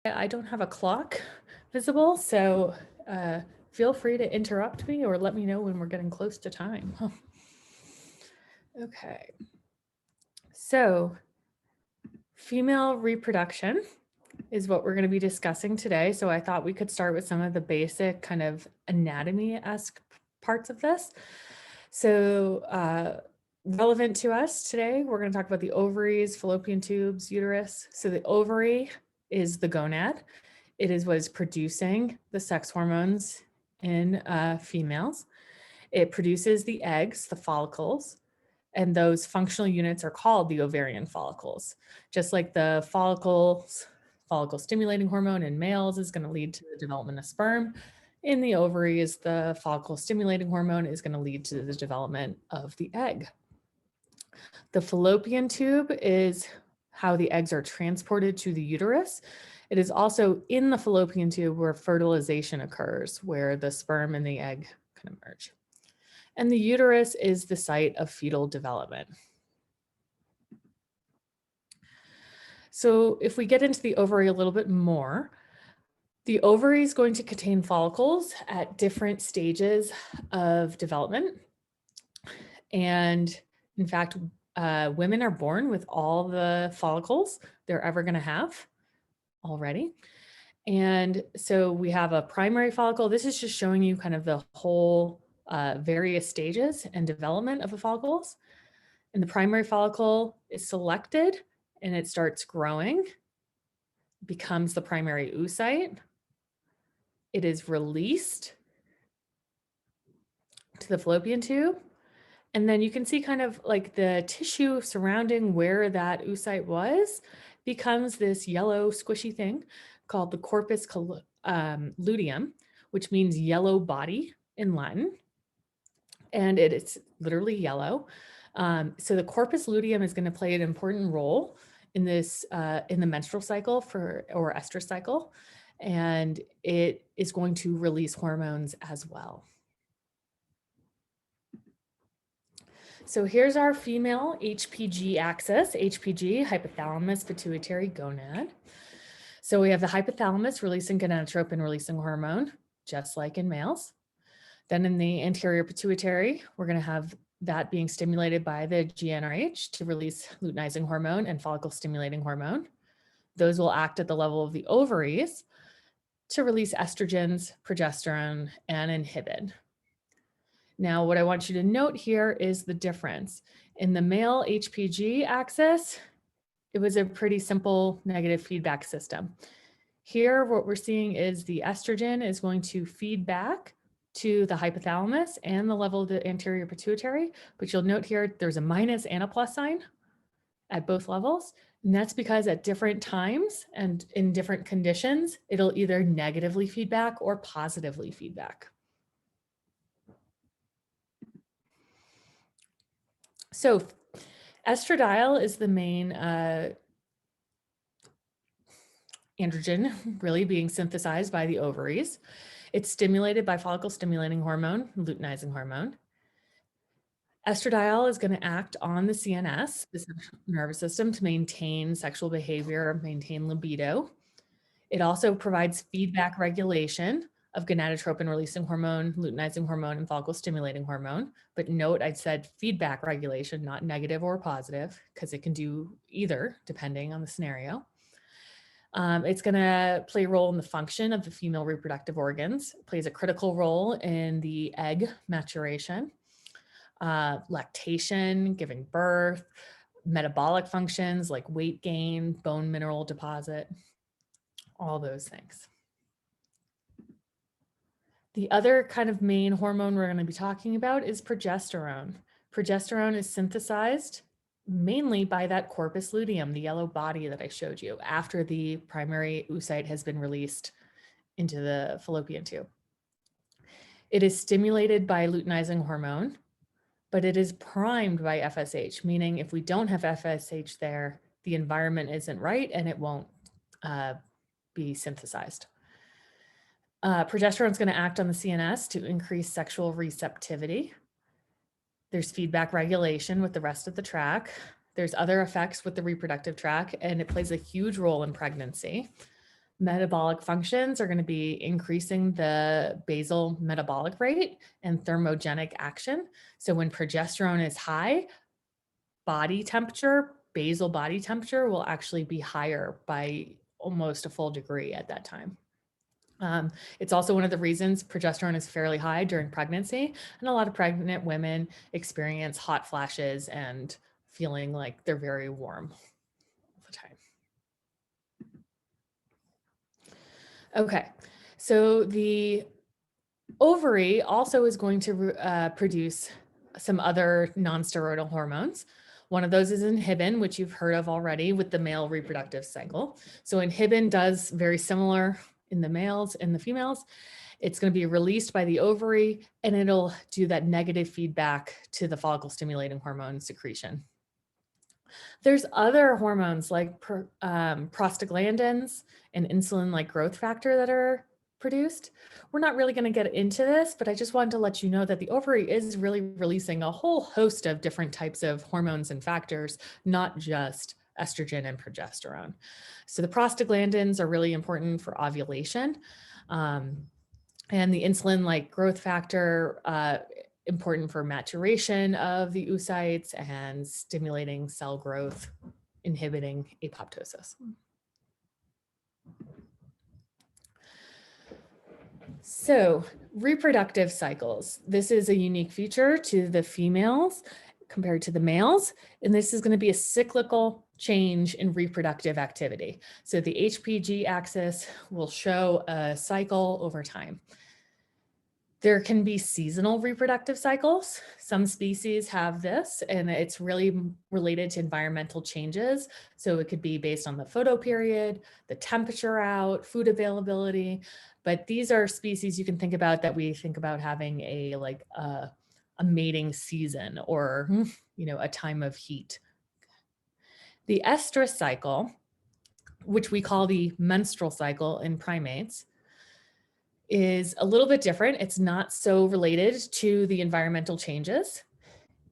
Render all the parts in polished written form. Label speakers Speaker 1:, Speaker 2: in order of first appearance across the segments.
Speaker 1: I don't have a clock visible, so feel free to interrupt me or let me know when we're getting close to time. Okay. So female reproduction is what we're going to be discussing today. So I thought we could start with some of the basic kind of anatomy-esque parts of this. So relevant to us today, we're going to talk about the ovaries, fallopian tubes, uterus. So the ovary is the gonad. It is what is producing the sex hormones in females. It produces the eggs, the follicles, and those functional units are called the ovarian follicles. Just like the follicles, follicle stimulating hormone in males is going to lead to the development of sperm. In the ovaries, the follicle stimulating hormone is going to lead to the development of the egg. The fallopian tube is how the eggs are transported to the uterus. It is also in the fallopian tube where fertilization occurs, where the sperm and the egg can emerge. And the uterus is the site of fetal development. So if we get into the ovary a little bit more, the ovary is going to contain follicles at different stages of development. And in fact, women are born with all the follicles they're ever going to have already. And so we have a primary follicle. This is just showing you kind of the whole various stages and development of the follicles. And the primary follicle is selected and it starts growing, becomes the primary oocyte. It is released to the fallopian tube. And then you can see kind of like the tissue surrounding where that oocyte was becomes this yellow squishy thing called the corpus luteum, which means yellow body in Latin. And it is literally yellow. So the corpus luteum is going to play an important role in this, in the menstrual cycle or estrous cycle. And it is going to release hormones as well. So here's our female HPG axis, HPG, hypothalamus, pituitary, gonad. So we have the hypothalamus releasing gonadotropin releasing hormone, just like in males. Then in the anterior pituitary, we're going to have that being stimulated by the GnRH to release luteinizing hormone and follicle stimulating hormone. Those will act at the level of the ovaries to release estrogens, progesterone, and inhibin. Now, what I want you to note here is the difference. In the male HPG axis, it was a pretty simple negative feedback system. Here, what we're seeing is the estrogen is going to feed back to the hypothalamus and the level of the anterior pituitary, but you'll note here there's a minus and a plus sign at both levels. And that's because at different times and in different conditions, it'll either negatively feedback or positively feedback. So estradiol is the main androgen really being synthesized by the ovaries. It's stimulated by follicle stimulating hormone, luteinizing hormone. Estradiol is going to act on the CNS, the central nervous system, to maintain sexual behavior, maintain libido. It also provides feedback regulation of gonadotropin releasing hormone, luteinizing hormone, and follicle stimulating hormone. But note, I said feedback regulation, not negative or positive, because it can do either depending on the scenario. It's going to play a role in the function of the female reproductive organs. It plays a critical role in the egg maturation, lactation, giving birth, metabolic functions like weight gain, bone mineral deposit, all those things. The other kind of main hormone we're going to be talking about is progesterone. Progesterone is synthesized mainly by that corpus luteum, the yellow body that I showed you, after the primary oocyte has been released into the fallopian tube. It is stimulated by luteinizing hormone, but it is primed by FSH, meaning if we don't have FSH there, the environment isn't right and it won't be synthesized. Progesterone is going to act on the CNS to increase sexual receptivity. There's feedback regulation with the rest of the tract. There's other effects with the reproductive tract, and it plays a huge role in pregnancy. Metabolic functions are going to be increasing the basal metabolic rate and thermogenic action. So when progesterone is high, body temperature, basal body temperature will actually be higher by almost a full degree at that time. It's also one of the reasons progesterone is fairly high during pregnancy, and a lot of pregnant women experience hot flashes and feeling like they're very warm all the time. Okay, so the ovary also is going to produce some other non-steroidal hormones. One of those is inhibin, which you've heard of already with the male reproductive cycle. So inhibin does very similar in the males and the females. It's going to be released by the ovary, and it'll do that negative feedback to the follicle stimulating hormone secretion. There's other hormones like prostaglandins and insulin-like growth factor that are produced. We're not really going to get into this, but I just wanted to let you know that the ovary is really releasing a whole host of different types of hormones and factors, not just estrogen and progesterone. So the prostaglandins are really important for ovulation. And the insulin-like growth factor, important for maturation of the oocytes and stimulating cell growth, inhibiting apoptosis. So reproductive cycles. This is a unique feature to the females compared to the males, and this is going to be a cyclical change in reproductive activity. So the HPG axis will show a cycle over time. There can be seasonal reproductive cycles. Some species have this, and it's really related to environmental changes. So it could be based on the photoperiod, the temperature out, food availability. But these are species you can think about that we think about having a mating season or a time of heat. The estrus cycle, which we call the menstrual cycle in primates, is a little bit different. It's not so related to the environmental changes.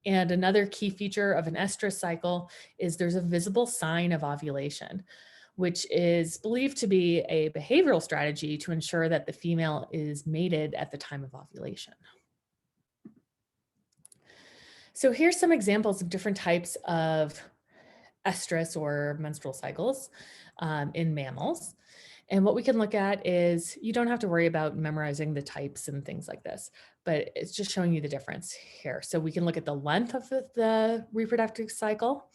Speaker 1: And another key feature of an estrus cycle is there's a visible sign of ovulation, which is believed to be a behavioral strategy to ensure that the female is mated at the time of ovulation. So here's some examples of different types of estrus or menstrual cycles in mammals. And what we can look at is, you don't have to worry about memorizing the types and things like this, but it's just showing you the difference here. So we can look at the length of the reproductive cycle.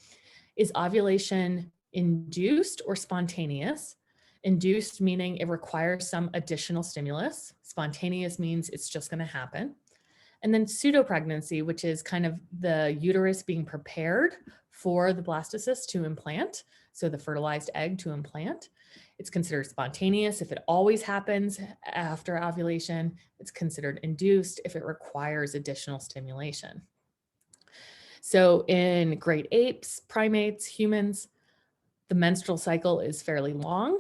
Speaker 1: Is ovulation induced or spontaneous? Induced meaning it requires some additional stimulus. Spontaneous means it's just going to happen. And then pseudopregnancy, which is kind of the uterus being prepared for the blastocyst to implant, so the fertilized egg to implant. It's considered spontaneous if it always happens after ovulation. It's considered induced if it requires additional stimulation. So in great apes, primates, humans, the menstrual cycle is fairly long.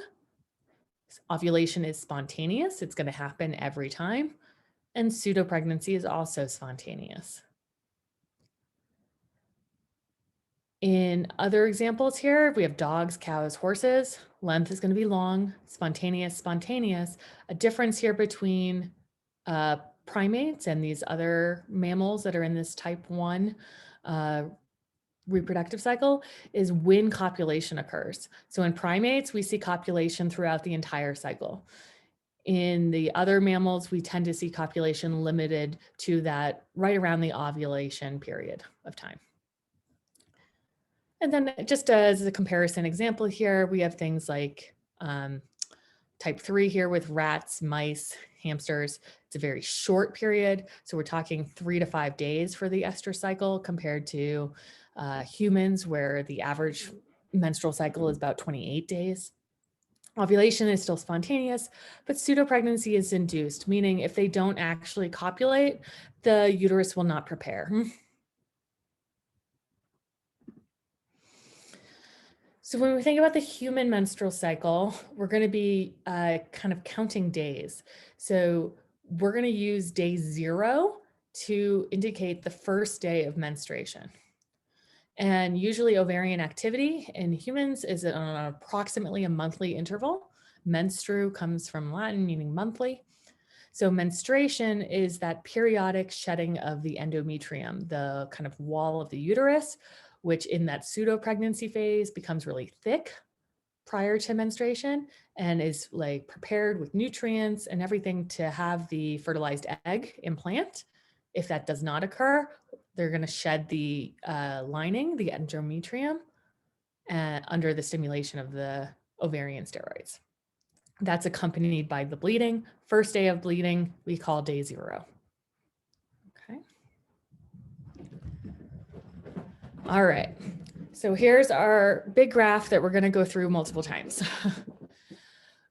Speaker 1: Ovulation is spontaneous. It's going to happen every time. And pseudopregnancy is also spontaneous. In other examples here, we have dogs, cows, horses. Length is going to be long, spontaneous, spontaneous. A difference here between primates and these other mammals that are in this type 1 reproductive cycle is when copulation occurs. So in primates, we see copulation throughout the entire cycle. In the other mammals, we tend to see copulation limited to that right around the ovulation period of time. And then just as a comparison example here, we have things like type 3 here with rats, mice, hamsters. It's a very short period. So we're talking 3 to 5 days for the estrus cycle compared to humans, where the average menstrual cycle is about 28 days. Ovulation is still spontaneous, but pseudopregnancy is induced, meaning if they don't actually copulate, the uterus will not prepare. So when we think about the human menstrual cycle, we're going to be kind of counting days. So we're going to use day 0 to indicate the first day of menstruation. And usually ovarian activity in humans is on approximately a monthly interval. Menstru comes from Latin meaning monthly. So menstruation is that periodic shedding of the endometrium, the kind of wall of the uterus, which in that pseudo-pregnancy phase becomes really thick prior to menstruation and is like prepared with nutrients and everything to have the fertilized egg implant. If that does not occur, they're going to shed the lining, the endometrium, under the stimulation of the ovarian steroids. That's accompanied by the bleeding. First day of bleeding, we call day 0. Okay. All right. So here's our big graph that we're going to go through multiple times.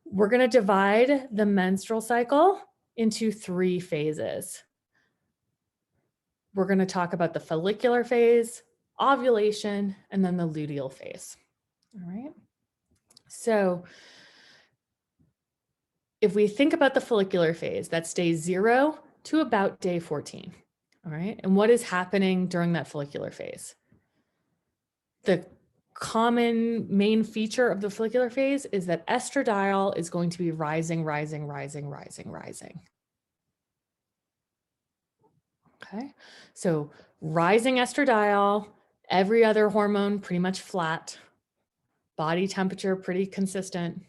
Speaker 1: We're going to divide the menstrual cycle into 3 phases. We're going to talk about the follicular phase, ovulation, and then the luteal phase. All right. So if we think about the follicular phase, that's day 0 to about day 14. All right. And what is happening during that follicular phase? The common main feature of the follicular phase is that estradiol is going to be rising, rising, rising, rising, rising. Okay. So rising estradiol, every other hormone pretty much flat, body temperature pretty consistent.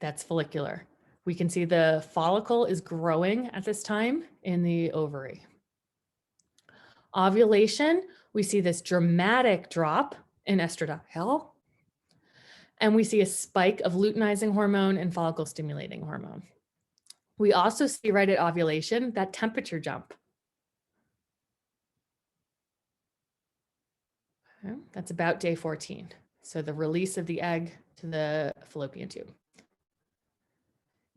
Speaker 1: That's follicular. We can see the follicle is growing at this time in the ovary. Ovulation, we see this dramatic drop in estradiol, and we see a spike of luteinizing hormone and follicle stimulating hormone. We also see right at ovulation that temperature jump. Okay, that's about day 14. So the release of the egg to the fallopian tube.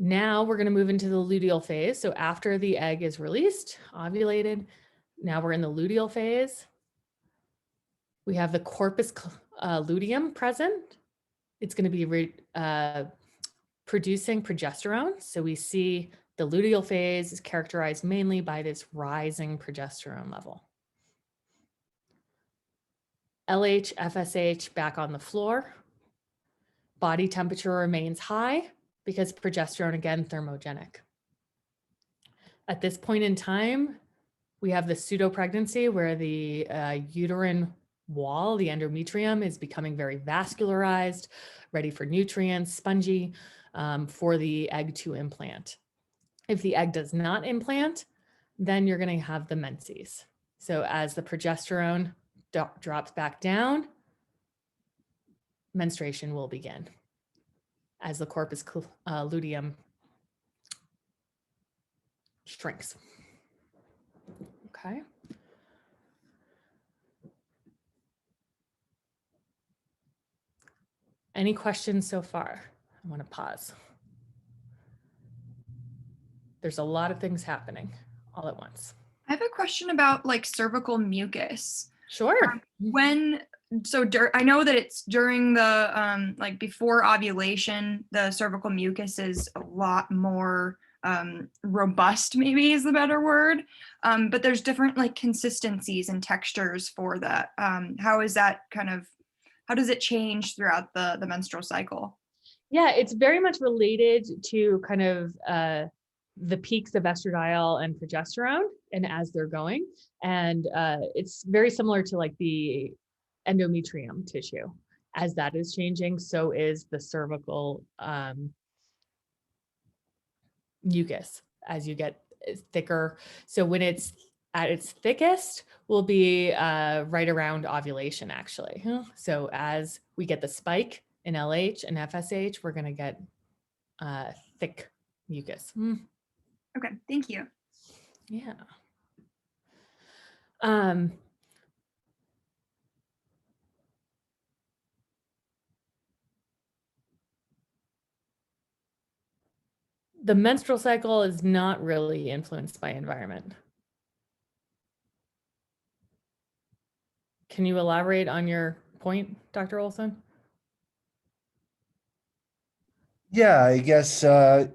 Speaker 1: Now we're going to move into the luteal phase. So after the egg is released, ovulated, now we're in the luteal phase. We have the corpus luteum present. It's going to be producing progesterone. So we see the luteal phase is characterized mainly by this rising progesterone level. LH, FSH back on the floor. Body temperature remains high because progesterone, again, thermogenic. At this point in time, we have the pseudo-pregnancy where the uterine wall, the endometrium, is becoming very vascularized, ready for nutrients, spongy, for the egg to implant. If the egg does not implant, then you're going to have the menses. So as the progesterone drops back down, menstruation will begin as the corpus luteum shrinks. Okay. Any questions so far? I want to pause. There's a lot of things happening all at once.
Speaker 2: I have a question about like cervical mucus.
Speaker 1: Sure.
Speaker 2: I know that it's during the like before ovulation, the cervical mucus is a lot more robust, maybe is the better word. But there's different like consistencies and textures for that. How is that how does it change throughout the menstrual cycle?
Speaker 1: Yeah, it's very much related to kind of the peaks of estradiol and progesterone and as they're going. And it's very similar to like the endometrium tissue. As that is changing, so is the cervical mucus as you get thicker. So when it's at its thickest will be right around ovulation, actually. So as we get the spike in LH and FSH, we're going to get thick mucus.
Speaker 2: Okay, thank you.
Speaker 1: Yeah. The menstrual cycle is not really influenced by environment. Can you elaborate on your point, Dr. Olson?
Speaker 3: Yeah, I guess I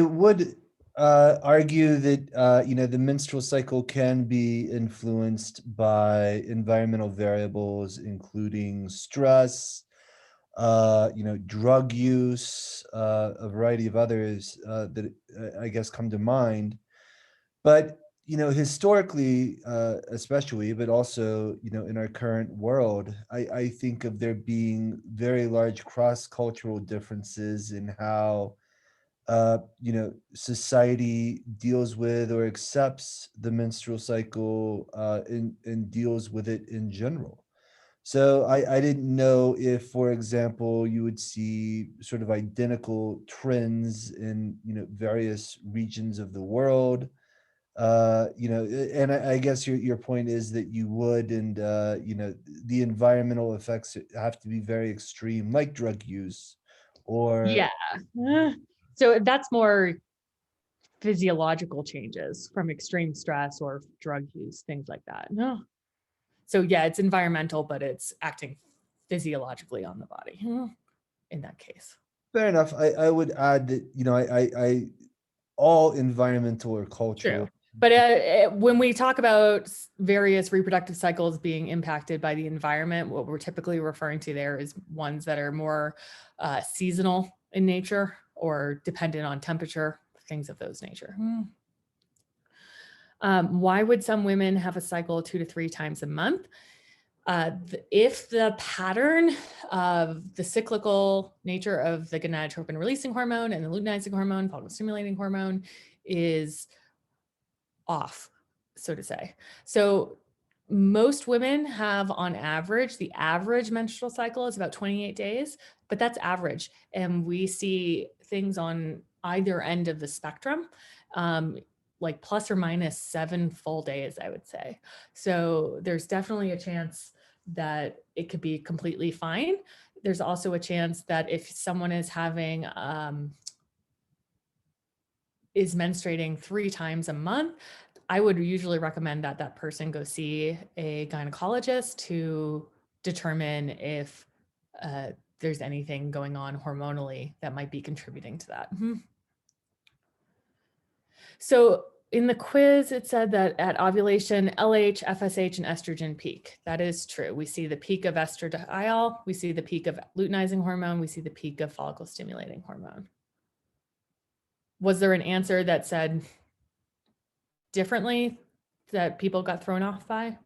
Speaker 3: would argue that the menstrual cycle can be influenced by environmental variables, including stress, drug use, a variety of others that I guess come to mind. But historically, especially, but also in our current world, I think of there being very large cross-cultural differences in how society deals with or accepts the menstrual cycle, and deals with it in general. So I didn't know if, for example, you would see sort of identical trends in various regions of the world. And I guess your point is that you would, and the environmental effects have to be very extreme, like drug use, or
Speaker 1: Yeah. So that's more physiological changes from extreme stress or drug use, things like that. No. So yeah, it's environmental, but it's acting physiologically on the body in that case.
Speaker 3: fair enough. I would add that I all environmental or
Speaker 1: True.
Speaker 3: cultural.
Speaker 1: But when we talk about various reproductive cycles being impacted by the environment, what we're typically referring to there is ones that are more seasonal in nature or dependent on temperature, things of those nature. Why would some women have a cycle 2 to 3 times a month? If the pattern of the cyclical nature of the gonadotropin releasing hormone and the luteinizing hormone, follicle stimulating hormone, is off, so to say. So most women have, on average, the average menstrual cycle is about 28 days, but that's average. And we see things on either end of the spectrum, like plus or minus 7 full days, I would say. So there's definitely a chance that it could be completely fine. There's also a chance that if someone is having, is menstruating 3 times a month, I would usually recommend that that person go see a gynecologist to determine if there's anything going on hormonally that might be contributing to that. So in the quiz, it said that at ovulation, LH, FSH, and estrogen peak. That is true. We see the peak of estradiol, we see the peak of luteinizing hormone, we see the peak of follicle stimulating hormone. Was there an answer that said differently that people got thrown off by?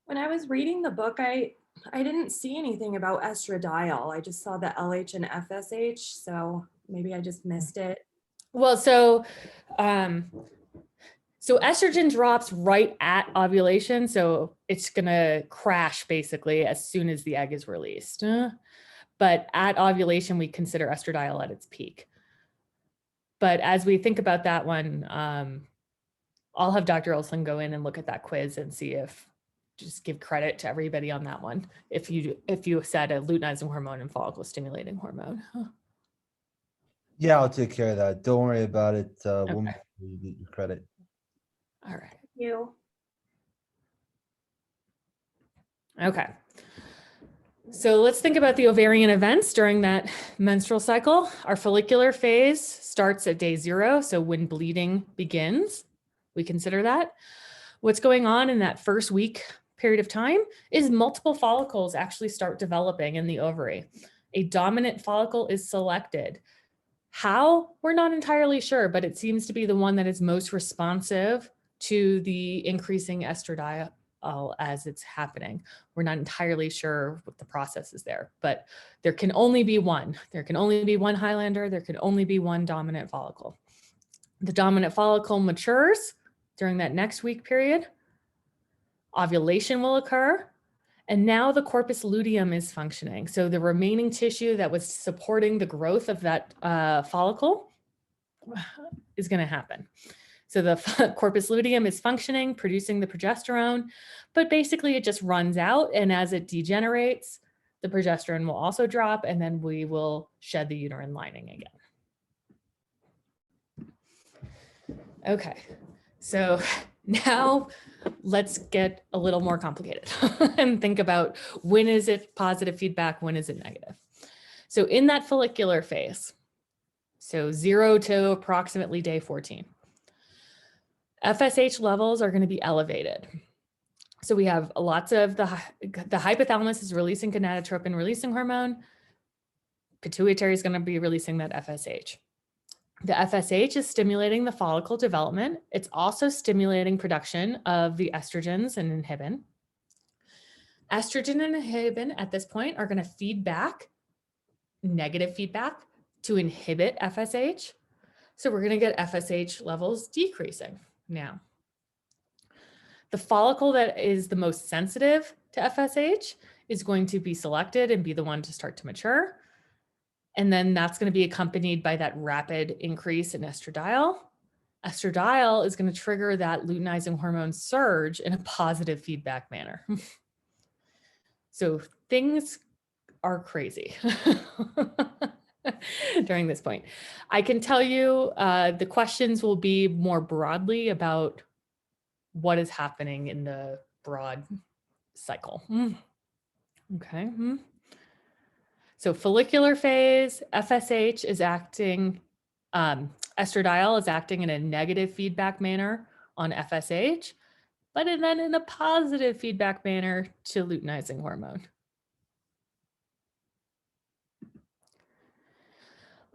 Speaker 4: When I was reading the book, I didn't see anything about estradiol. I just saw the LH and FSH, so maybe I just missed it.
Speaker 1: Well, so estrogen drops right at ovulation, so it's gonna crash basically as soon as the egg is released. But at ovulation, we consider estradiol at its peak. But as we think about that one, I'll have Dr. Olson go in and look at that quiz and see if, just give credit to everybody on that one. If you said a luteinizing hormone and follicle stimulating hormone.
Speaker 3: Yeah, I'll take care of that. Don't worry about it. We'll make
Speaker 1: Okay.
Speaker 3: sure you get your credit.
Speaker 1: All right.
Speaker 4: You.
Speaker 1: Okay. So let's think about the ovarian events during that menstrual cycle. Our follicular phase starts at day 0. So when bleeding begins, we consider that. What's going on in that first week period of time is multiple follicles actually start developing in the ovary. A dominant follicle is selected. How? We're not entirely sure, but it seems to be the one that is most responsive to the increasing estradiol as it's happening. We're not entirely sure what the process is there, but there can only be one. There can only be one Highlander. There can only be one dominant follicle. The dominant follicle matures during that next week period. Ovulation will occur. And now the corpus luteum is functioning. So the remaining tissue that was supporting the growth of that follicle is going to happen. So the corpus luteum is functioning, producing the progesterone, but basically it just runs out. And as it degenerates, the progesterone will also drop, and then we will shed the uterine lining again. Okay, so now let's get a little more complicated and think about when is it positive feedback, when is it negative. So in that follicular phase, so 0 to approximately day 14, FSH levels are going to be elevated. So we have lots of the hypothalamus is releasing gonadotropin releasing hormone. Pituitary is going to be releasing that FSH. The FSH is stimulating the follicle development. It's also stimulating production of the estrogens and inhibin. Estrogen and inhibin at this point are going to feed back, negative feedback, to inhibit FSH. So we're going to get FSH levels decreasing now. The follicle that is the most sensitive to FSH is going to be selected and be the one to start to mature. And then that's going to be accompanied by that rapid increase in estradiol. Estradiol is going to trigger that luteinizing hormone surge in a positive feedback manner. So things are crazy during this point. I can tell you the questions will be more broadly about what is happening in the broad cycle. Okay. So follicular phase, FSH is acting, estradiol is acting in a negative feedback manner on FSH, but then in a positive feedback manner to luteinizing hormone.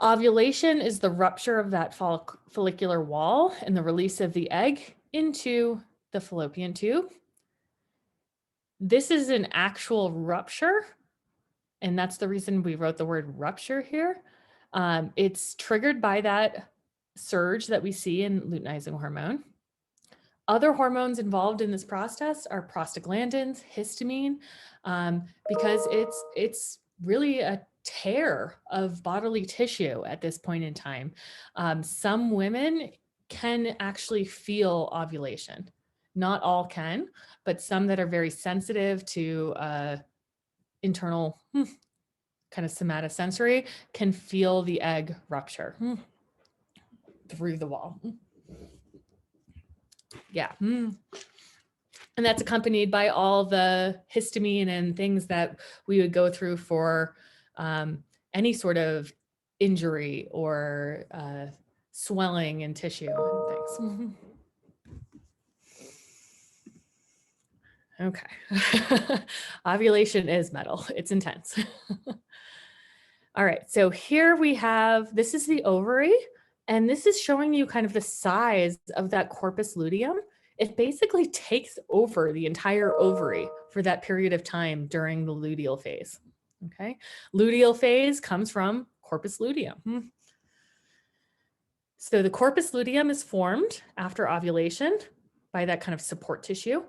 Speaker 1: Ovulation is the rupture of that follicular wall and the release of the egg into the fallopian tube. This is an actual rupture, and that's the reason we wrote the word rupture here. It's triggered by that surge that we see in luteinizing hormone. Other hormones involved in this process are prostaglandins, histamine, because it's really a tear of bodily tissue at this point in time. Some women can actually feel ovulation. Not all can, but some that are very sensitive to internal kind of somatosensory can feel the egg rupture through the wall. Yeah. And that's accompanied by all the histamine and things that we would go through for any sort of injury or swelling in tissue and things. Okay. Ovulation is metal. It's intense. All right. So here we have, this is the ovary, and this is showing you kind of the size of that corpus luteum. It basically takes over the entire ovary for that period of time during the luteal phase. Okay. Luteal phase comes from corpus luteum. So the corpus luteum is formed after ovulation by that kind of support tissue,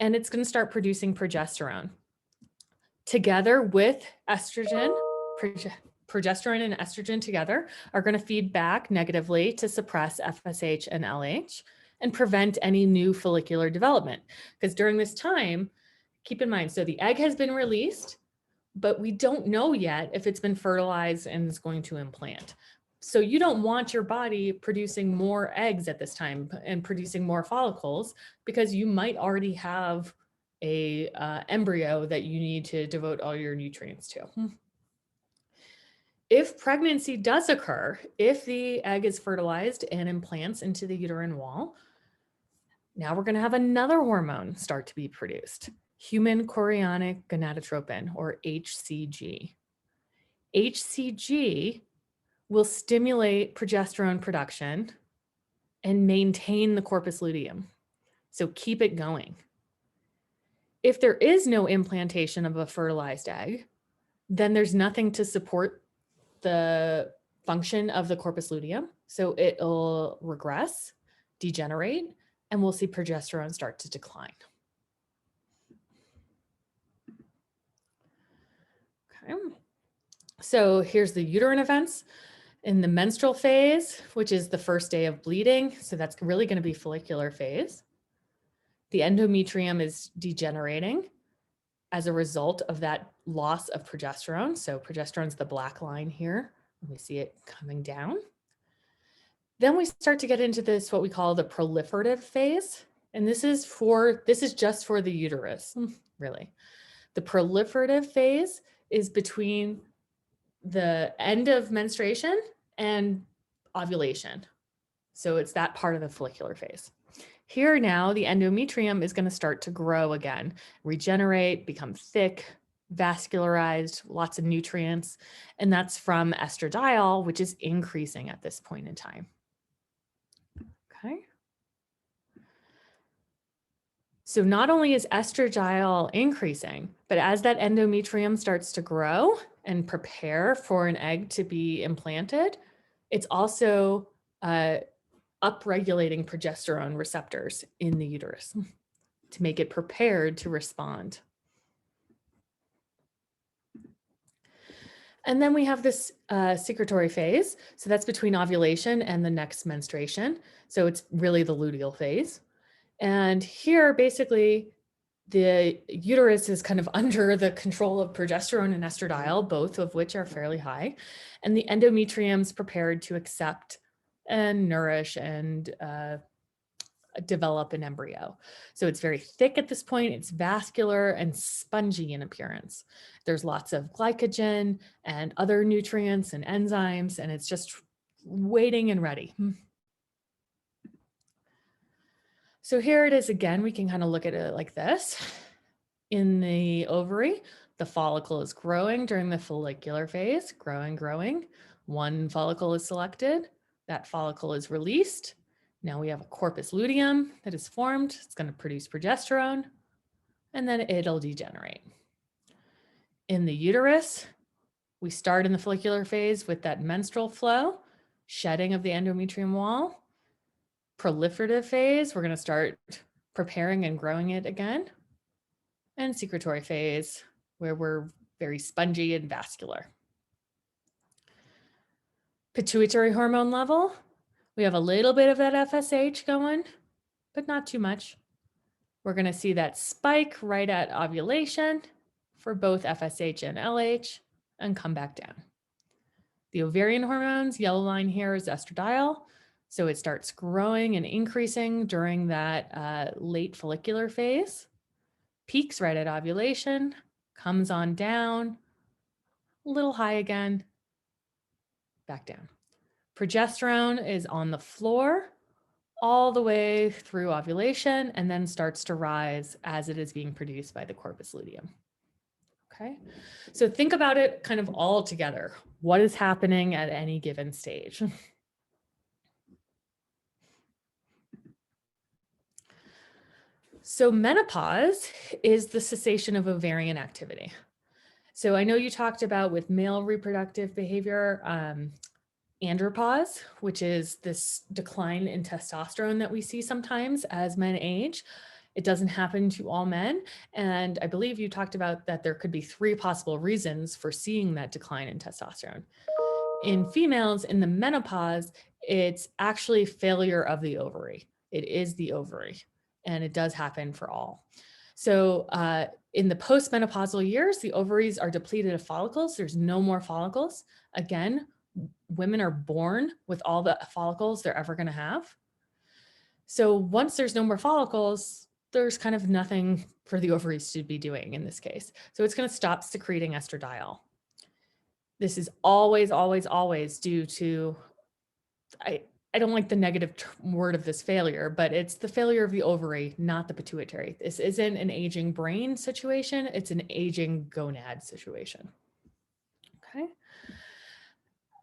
Speaker 1: and it's going to start producing progesterone. Together with estrogen, progesterone and estrogen together are going to feed back negatively to suppress FSH and LH and prevent any new follicular development. Because during this time, keep in mind, so the egg has been released, but we don't know yet if it's been fertilized and is going to implant. So you don't want your body producing more eggs at this time and producing more follicles, because you might already have a embryo that you need to devote all your nutrients to. If pregnancy does occur, if the egg is fertilized and implants into the uterine wall, now we're going to have another hormone start to be produced, human chorionic gonadotropin, or HCG. HCG will stimulate progesterone production and maintain the corpus luteum. So keep it going. If there is no implantation of a fertilized egg, then there's nothing to support the function of the corpus luteum. So it'll regress, degenerate, and we'll see progesterone start to decline. Okay. So here's the uterine events. In the menstrual phase, which is the first day of bleeding, so that's really going to be follicular phase, the endometrium is degenerating as a result of that loss of progesterone. So progesterone's the black line here. We see it coming down. Then we start to get into this, what we call the proliferative phase. And this is just for the uterus, really. The proliferative phase is between the end of menstruation and ovulation. So it's that part of the follicular phase. Here now, the endometrium is going to start to grow again, regenerate, become thick, vascularized, lots of nutrients, and that's from estradiol, which is increasing at this point in time. Okay. So not only is estradiol increasing, but as that endometrium starts to grow and prepare for an egg to be implanted, it's also upregulating progesterone receptors in the uterus to make it prepared to respond. And then we have this secretory phase. So that's between ovulation and the next menstruation. So it's really the luteal phase. And here, basically, the uterus is kind of under the control of progesterone and estradiol, both of which are fairly high. And the endometrium's prepared to accept and nourish and develop an embryo. So it's very thick at this point. It's vascular and spongy in appearance. There's lots of glycogen and other nutrients and enzymes, and it's just waiting and ready. So here it is again. We can kind of look at it like this. In the ovary, the follicle is growing during the follicular phase, growing, growing. One follicle is selected. That follicle is released. Now we have a corpus luteum that is formed. It's going to produce progesterone, and then it'll degenerate. In the uterus, we start in the follicular phase with that menstrual flow, shedding of the endometrium wall. Proliferative phase, we're going to start preparing and growing it again. And secretory phase, where we're very spongy and vascular. Pituitary hormone level, we have a little bit of that FSH going, but not too much. We're going to see that spike right at ovulation for both FSH and LH and come back down. The ovarian hormones, yellow line here is estradiol. So it starts growing and increasing during that late follicular phase, peaks right at ovulation, comes on down, a little high again, back down. Progesterone is on the floor all the way through ovulation and then starts to rise as it is being produced by the corpus luteum. Okay, so think about it kind of all together. What is happening at any given stage? So menopause is the cessation of ovarian activity. So I know you talked about with male reproductive behavior, andropause, which is this decline in testosterone that we see sometimes as men age. It doesn't happen to all men. And I believe you talked about that there could be 3 possible reasons for seeing that decline in testosterone. In females, in the menopause, it's actually failure of the ovary. It is the ovary, and it does happen for all. So in the postmenopausal years, the ovaries are depleted of follicles. There's no more follicles. Again, women are born with all the follicles they're ever going to have. So once there's no more follicles, there's kind of nothing for the ovaries to be doing in this case. So it's going to stop secreting estradiol. This is always, always, always due to, I don't like the negative word of this failure, but it's the failure of the ovary, not the pituitary. This isn't an aging brain situation. It's an aging gonad situation. Okay.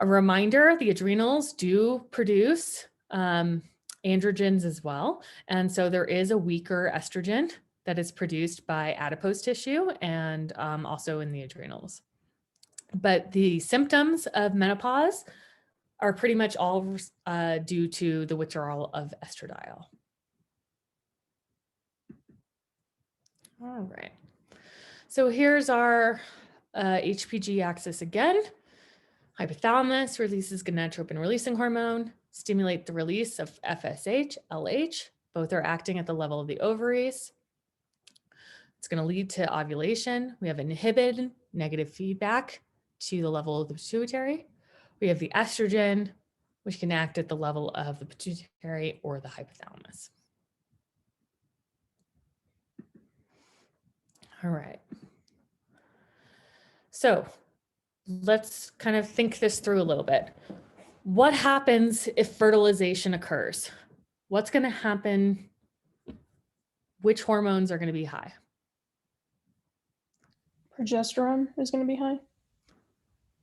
Speaker 1: A reminder, the adrenals do produce androgens as well. And so there is a weaker estrogen that is produced by adipose tissue and also in the adrenals. But the symptoms of menopause are pretty much all due to the withdrawal of estradiol. All right. So here's our HPG axis again. Hypothalamus releases gonadotropin releasing hormone, stimulate the release of FSH, LH. Both are acting at the level of the ovaries. It's going to lead to ovulation. We have inhibit, negative feedback to the level of the pituitary. We have the estrogen, which can act at the level of the pituitary or the hypothalamus. All right. So let's kind of think this through a little bit. What happens if fertilization occurs? What's going to happen which hormones are going to be high?
Speaker 5: Progesterone is going to be high.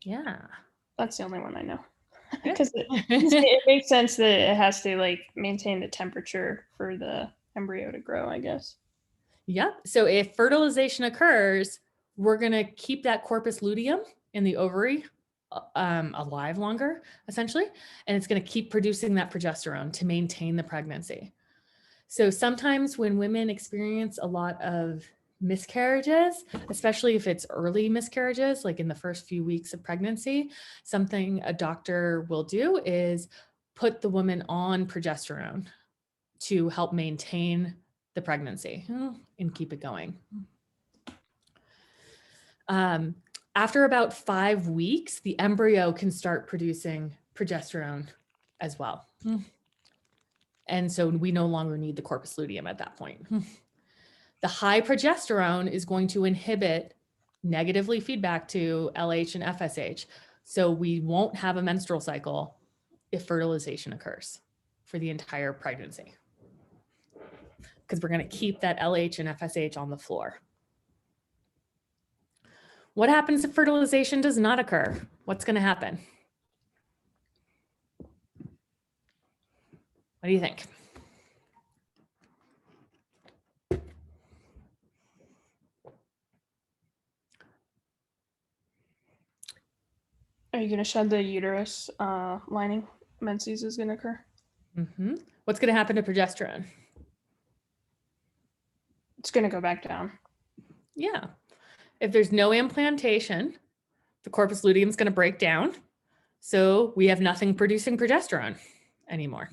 Speaker 1: Yeah.
Speaker 5: That's the only one I know.
Speaker 1: Good.
Speaker 5: Because it makes sense that it has to like maintain the temperature for the embryo to grow, I guess.
Speaker 1: Yep. So if fertilization occurs, we're going to keep that corpus luteum in the ovary alive longer, essentially, and it's going to keep producing that progesterone to maintain the pregnancy. So sometimes when women experience a lot of miscarriages, especially if it's early miscarriages, like in the first few weeks of pregnancy, something a doctor will do is put the woman on progesterone to help maintain the pregnancy and keep it going. After about 5 weeks, the embryo can start producing progesterone as well. And so we no longer need the corpus luteum at that point. The high progesterone is going to inhibit negatively feedback to LH and FSH. So we won't have a menstrual cycle if fertilization occurs for the entire pregnancy, because we're going to keep that LH and FSH on the floor. What happens if fertilization does not occur? What's going to happen? What do you think?
Speaker 5: Are you going to shed the uterus lining? Menses is going to occur.
Speaker 1: What's going to happen to progesterone?
Speaker 5: It's going to go back down.
Speaker 1: Yeah. If there's no implantation, the corpus luteum is going to break down. So we have nothing producing progesterone anymore.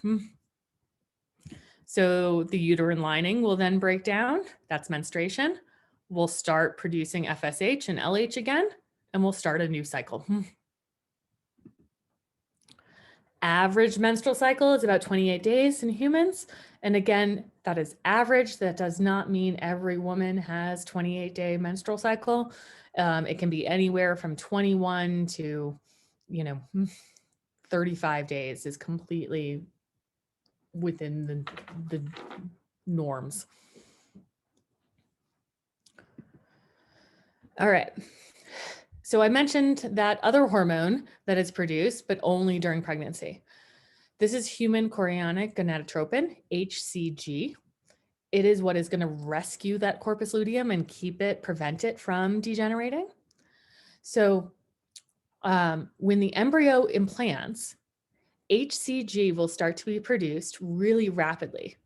Speaker 1: So the uterine lining will then break down. That's menstruation. We'll start producing FSH and LH again, and we'll start a new cycle. Average menstrual cycle is about 28 days in humans. And again, that is average. That does not mean every woman has 28-day menstrual cycle. It can be anywhere from 21 to, 35 days is completely within the norms. All right. So I mentioned that other hormone that is produced, but only during pregnancy. This is human chorionic gonadotropin, HCG. It is what is going to rescue that corpus luteum and prevent it from degenerating. So when the embryo implants, HCG will start to be produced really rapidly.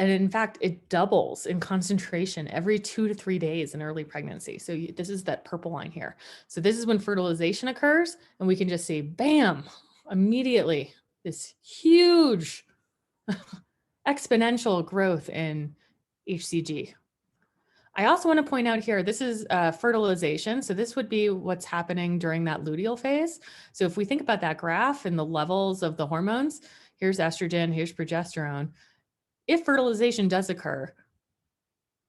Speaker 1: And in fact, it doubles in concentration every 2 to 3 days in early pregnancy. So this is that purple line here. So this is when fertilization occurs, and we can just see, bam, immediately, this huge exponential growth in HCG. I also want to point out here, this is fertilization. So this would be what's happening during that luteal phase. So if we think about that graph and the levels of the hormones, here's estrogen, here's progesterone. If fertilization does occur,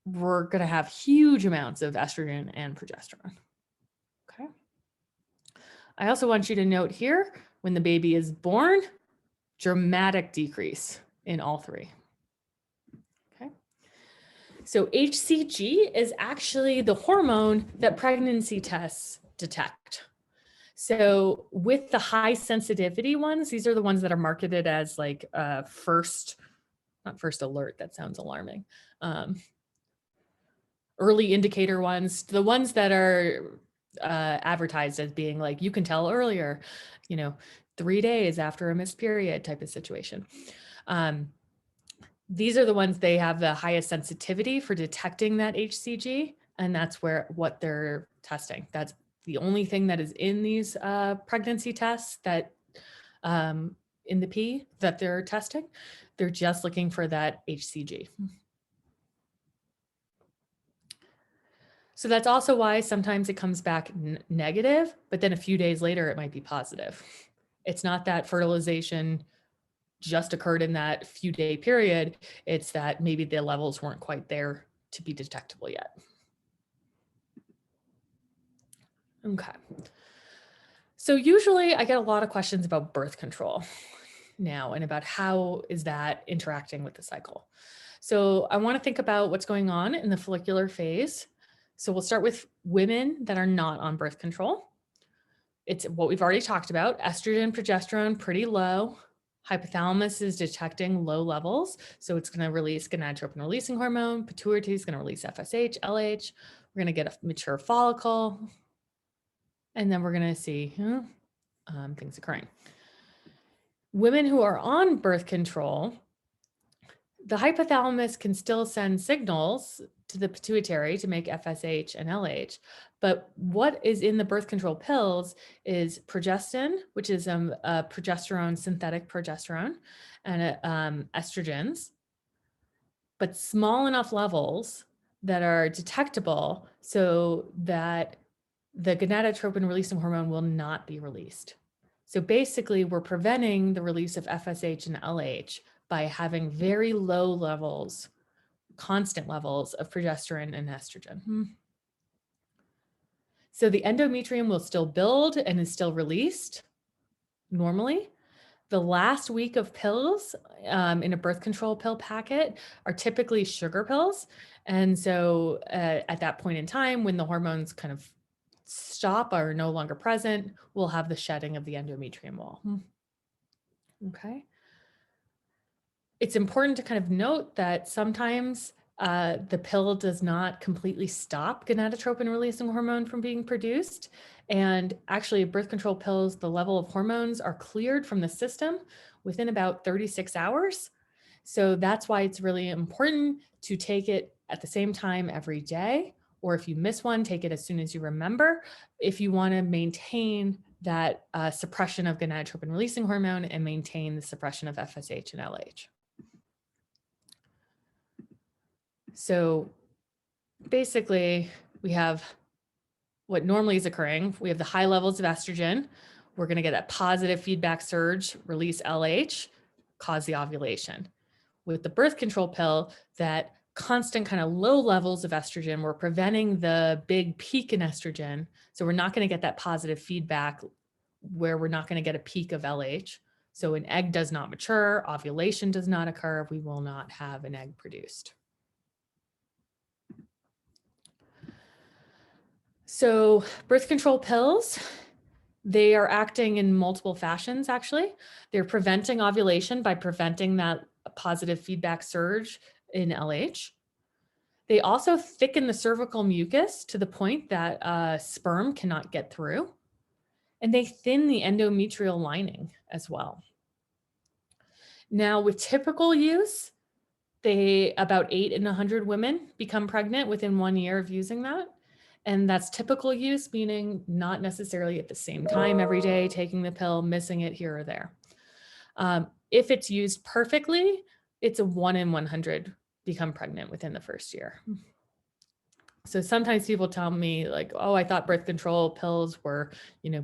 Speaker 1: we're going to have huge amounts of estrogen and progesterone. Okay. I also want you to note here, when the baby is born, dramatic decrease in all three. Okay. So HCG is actually the hormone that pregnancy tests detect. So with the high sensitivity ones, these are the ones that are marketed as like not first alert, that sounds alarming. Early indicator ones, the ones that are advertised as being like, you can tell earlier, 3 days after a missed period type of situation. These are the ones they have the highest sensitivity for detecting that HCG, and that's what they're testing. That's the only thing that is in these pregnancy tests that in the P that they're testing. They're just looking for that HCG. So that's also why sometimes it comes back negative, but then a few days later, it might be positive. It's not that fertilization just occurred in that few day period. It's that maybe the levels weren't quite there to be detectable yet. Okay. So usually I get a lot of questions about birth control now and about how is that interacting with the cycle. So I want to think about what's going on in the follicular phase. So we'll start with women that are not on birth control. It's what we've already talked about, estrogen, progesterone, pretty low. Hypothalamus is detecting low levels. So it's going to release gonadotropin releasing hormone. Pituitary is going to release FSH, LH. We're going to get a mature follicle. And then we're going to see things occurring. Women who are on birth control, the hypothalamus can still send signals to the pituitary to make FSH and LH. But what is in the birth control pills is progestin, which is a progesterone, synthetic progesterone, and estrogens, but small enough levels that are detectable so that the gonadotropin releasing hormone will not be released. So basically, we're preventing the release of FSH and LH by having very low levels, constant levels of progesterone and estrogen. So the endometrium will still build and is still released normally. The last week of pills in a birth control pill packet are typically sugar pills. And so at that point in time, when the hormones kind of stop or are no longer present, we'll have the shedding of the endometrium wall. Okay. It's important to kind of note that sometimes the pill does not completely stop gonadotropin releasing hormone from being produced. And actually, birth control pills, the level of hormones are cleared from the system within about 36 hours. So that's why it's really important to take it at the same time every day. Or if you miss one, take it as soon as you remember, if you want to maintain that suppression of gonadotropin releasing hormone and maintain the suppression of FSH and LH. So basically, we have what normally is occurring. We have the high levels of estrogen. We're going to get a positive feedback surge, release LH, cause the ovulation. With the birth control pill, that constant kind of low levels of estrogen, we're preventing the big peak in estrogen. So we're not going to get that positive feedback where we're not going to get a peak of LH. So an egg does not mature, ovulation does not occur, we will not have an egg produced. So birth control pills, they are acting in multiple fashions, actually. They're preventing ovulation by preventing that positive feedback surge in LH. They also thicken the cervical mucus to the point that sperm cannot get through. And they thin the endometrial lining as well. Now, with typical use, about 8 in 100 women become pregnant within 1 year of using that. And that's typical use, meaning not necessarily at the same time every day, taking the pill, missing it here or there. If it's used perfectly, it's a 1 in 100 become pregnant within the first year. So sometimes people tell me like, oh, I thought birth control pills were,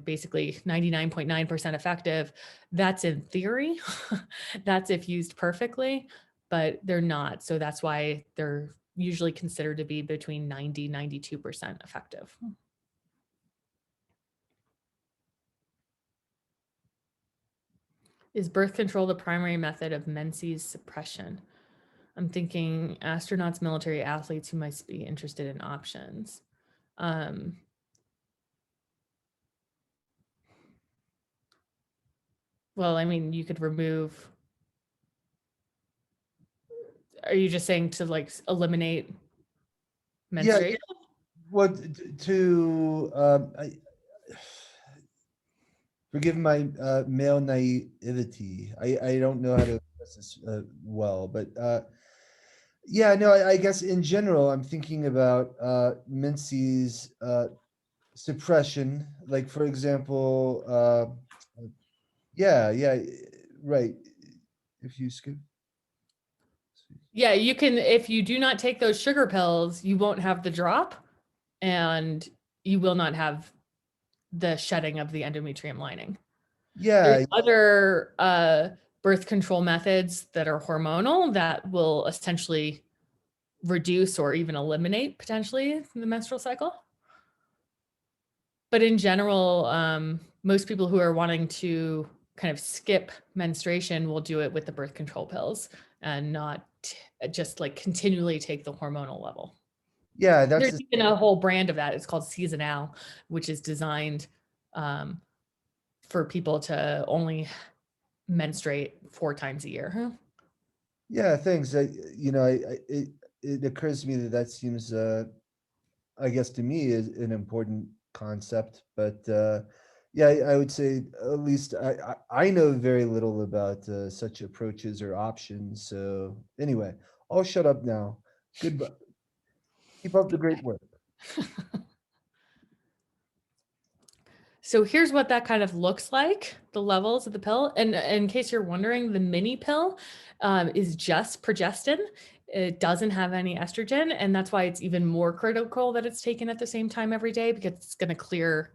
Speaker 1: basically 99.9% effective. That's in theory. That's if used perfectly, but they're not. So that's why they're usually considered to be between 90, 92% effective. Is birth control the primary method of menses suppression? I'm thinking astronauts, military athletes who might be interested in options. Well, I mean, you could remove. Are you just saying to like eliminate menstruation?
Speaker 3: Yeah. Well, forgive my male naivety. I don't know how to express this well, but yeah, no, I guess in general, I'm thinking about menses suppression. Like, for example, yeah, right. If you skip.
Speaker 1: Yeah, you can, if you do not take those sugar pills, you won't have the drop and you will not have the shedding of the endometrium lining.
Speaker 3: Yeah.
Speaker 1: There's other birth control methods that are hormonal that will essentially reduce or even eliminate potentially the menstrual cycle. But in general, most people who are wanting to kind of skip menstruation will do it with the birth control pills and not just like continually take the hormonal level.
Speaker 3: Yeah, that's
Speaker 1: There's even a whole brand of that. It's called lectureA, which is designed for people to only menstruate 4 times a year.
Speaker 3: yeah. Thanks. It occurs to me that seems, I guess, to me is an important concept. But yeah, I would say at least I know very little about such approaches or options. So anyway, I'll shut up now. Goodbye. Keep up the great work.
Speaker 1: So here's what that kind of looks like, the levels of the pill. And in case you're wondering, the mini pill is just progestin. It doesn't have any estrogen. And that's why it's even more critical that it's taken at the same time every day, because it's going to clear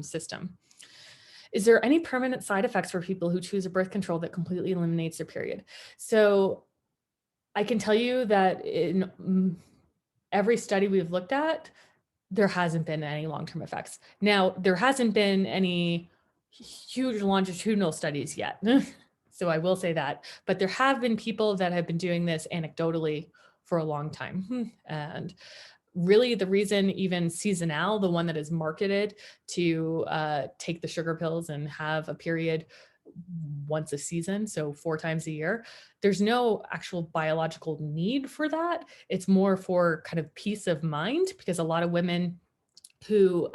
Speaker 1: system. Is there any permanent side effects for people who choose a birth control that completely eliminates their period? So I can tell you that in every study we've looked at, there hasn't been any long-term effects. Now, there hasn't been any huge longitudinal studies yet. So I will say that, but there have been people that have been doing this anecdotally for a long time. And really the reason even seasonal, the one that is marketed to take the sugar pills and have a period once a season, so 4 times a year, there's no actual biological need for that. It's more for kind of peace of mind, because a lot of women who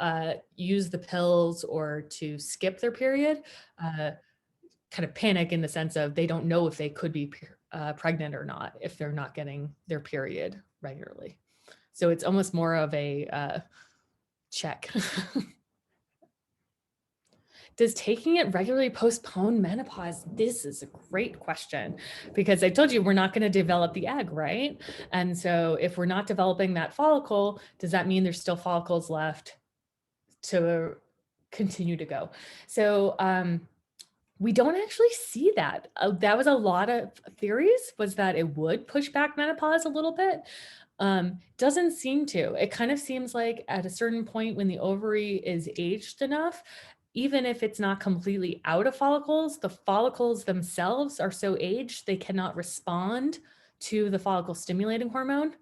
Speaker 1: use the pills or to skip their period kind of panic in the sense of they don't know if they could be pregnant or not if they're not getting their period regularly. So it's almost more of a check. Does taking it regularly postpone menopause? This is a great question, because I told you we're not going to develop the egg, right? And so if we're not developing that follicle, does that mean there's still follicles left to continue to go? So we don't actually see that. That was a lot of theories, was that it would push back menopause a little bit. Doesn't seem to. It kind of seems like at a certain point when the ovary is aged enough, even if it's not completely out of follicles, the follicles themselves are so aged they cannot respond to the follicle stimulating hormone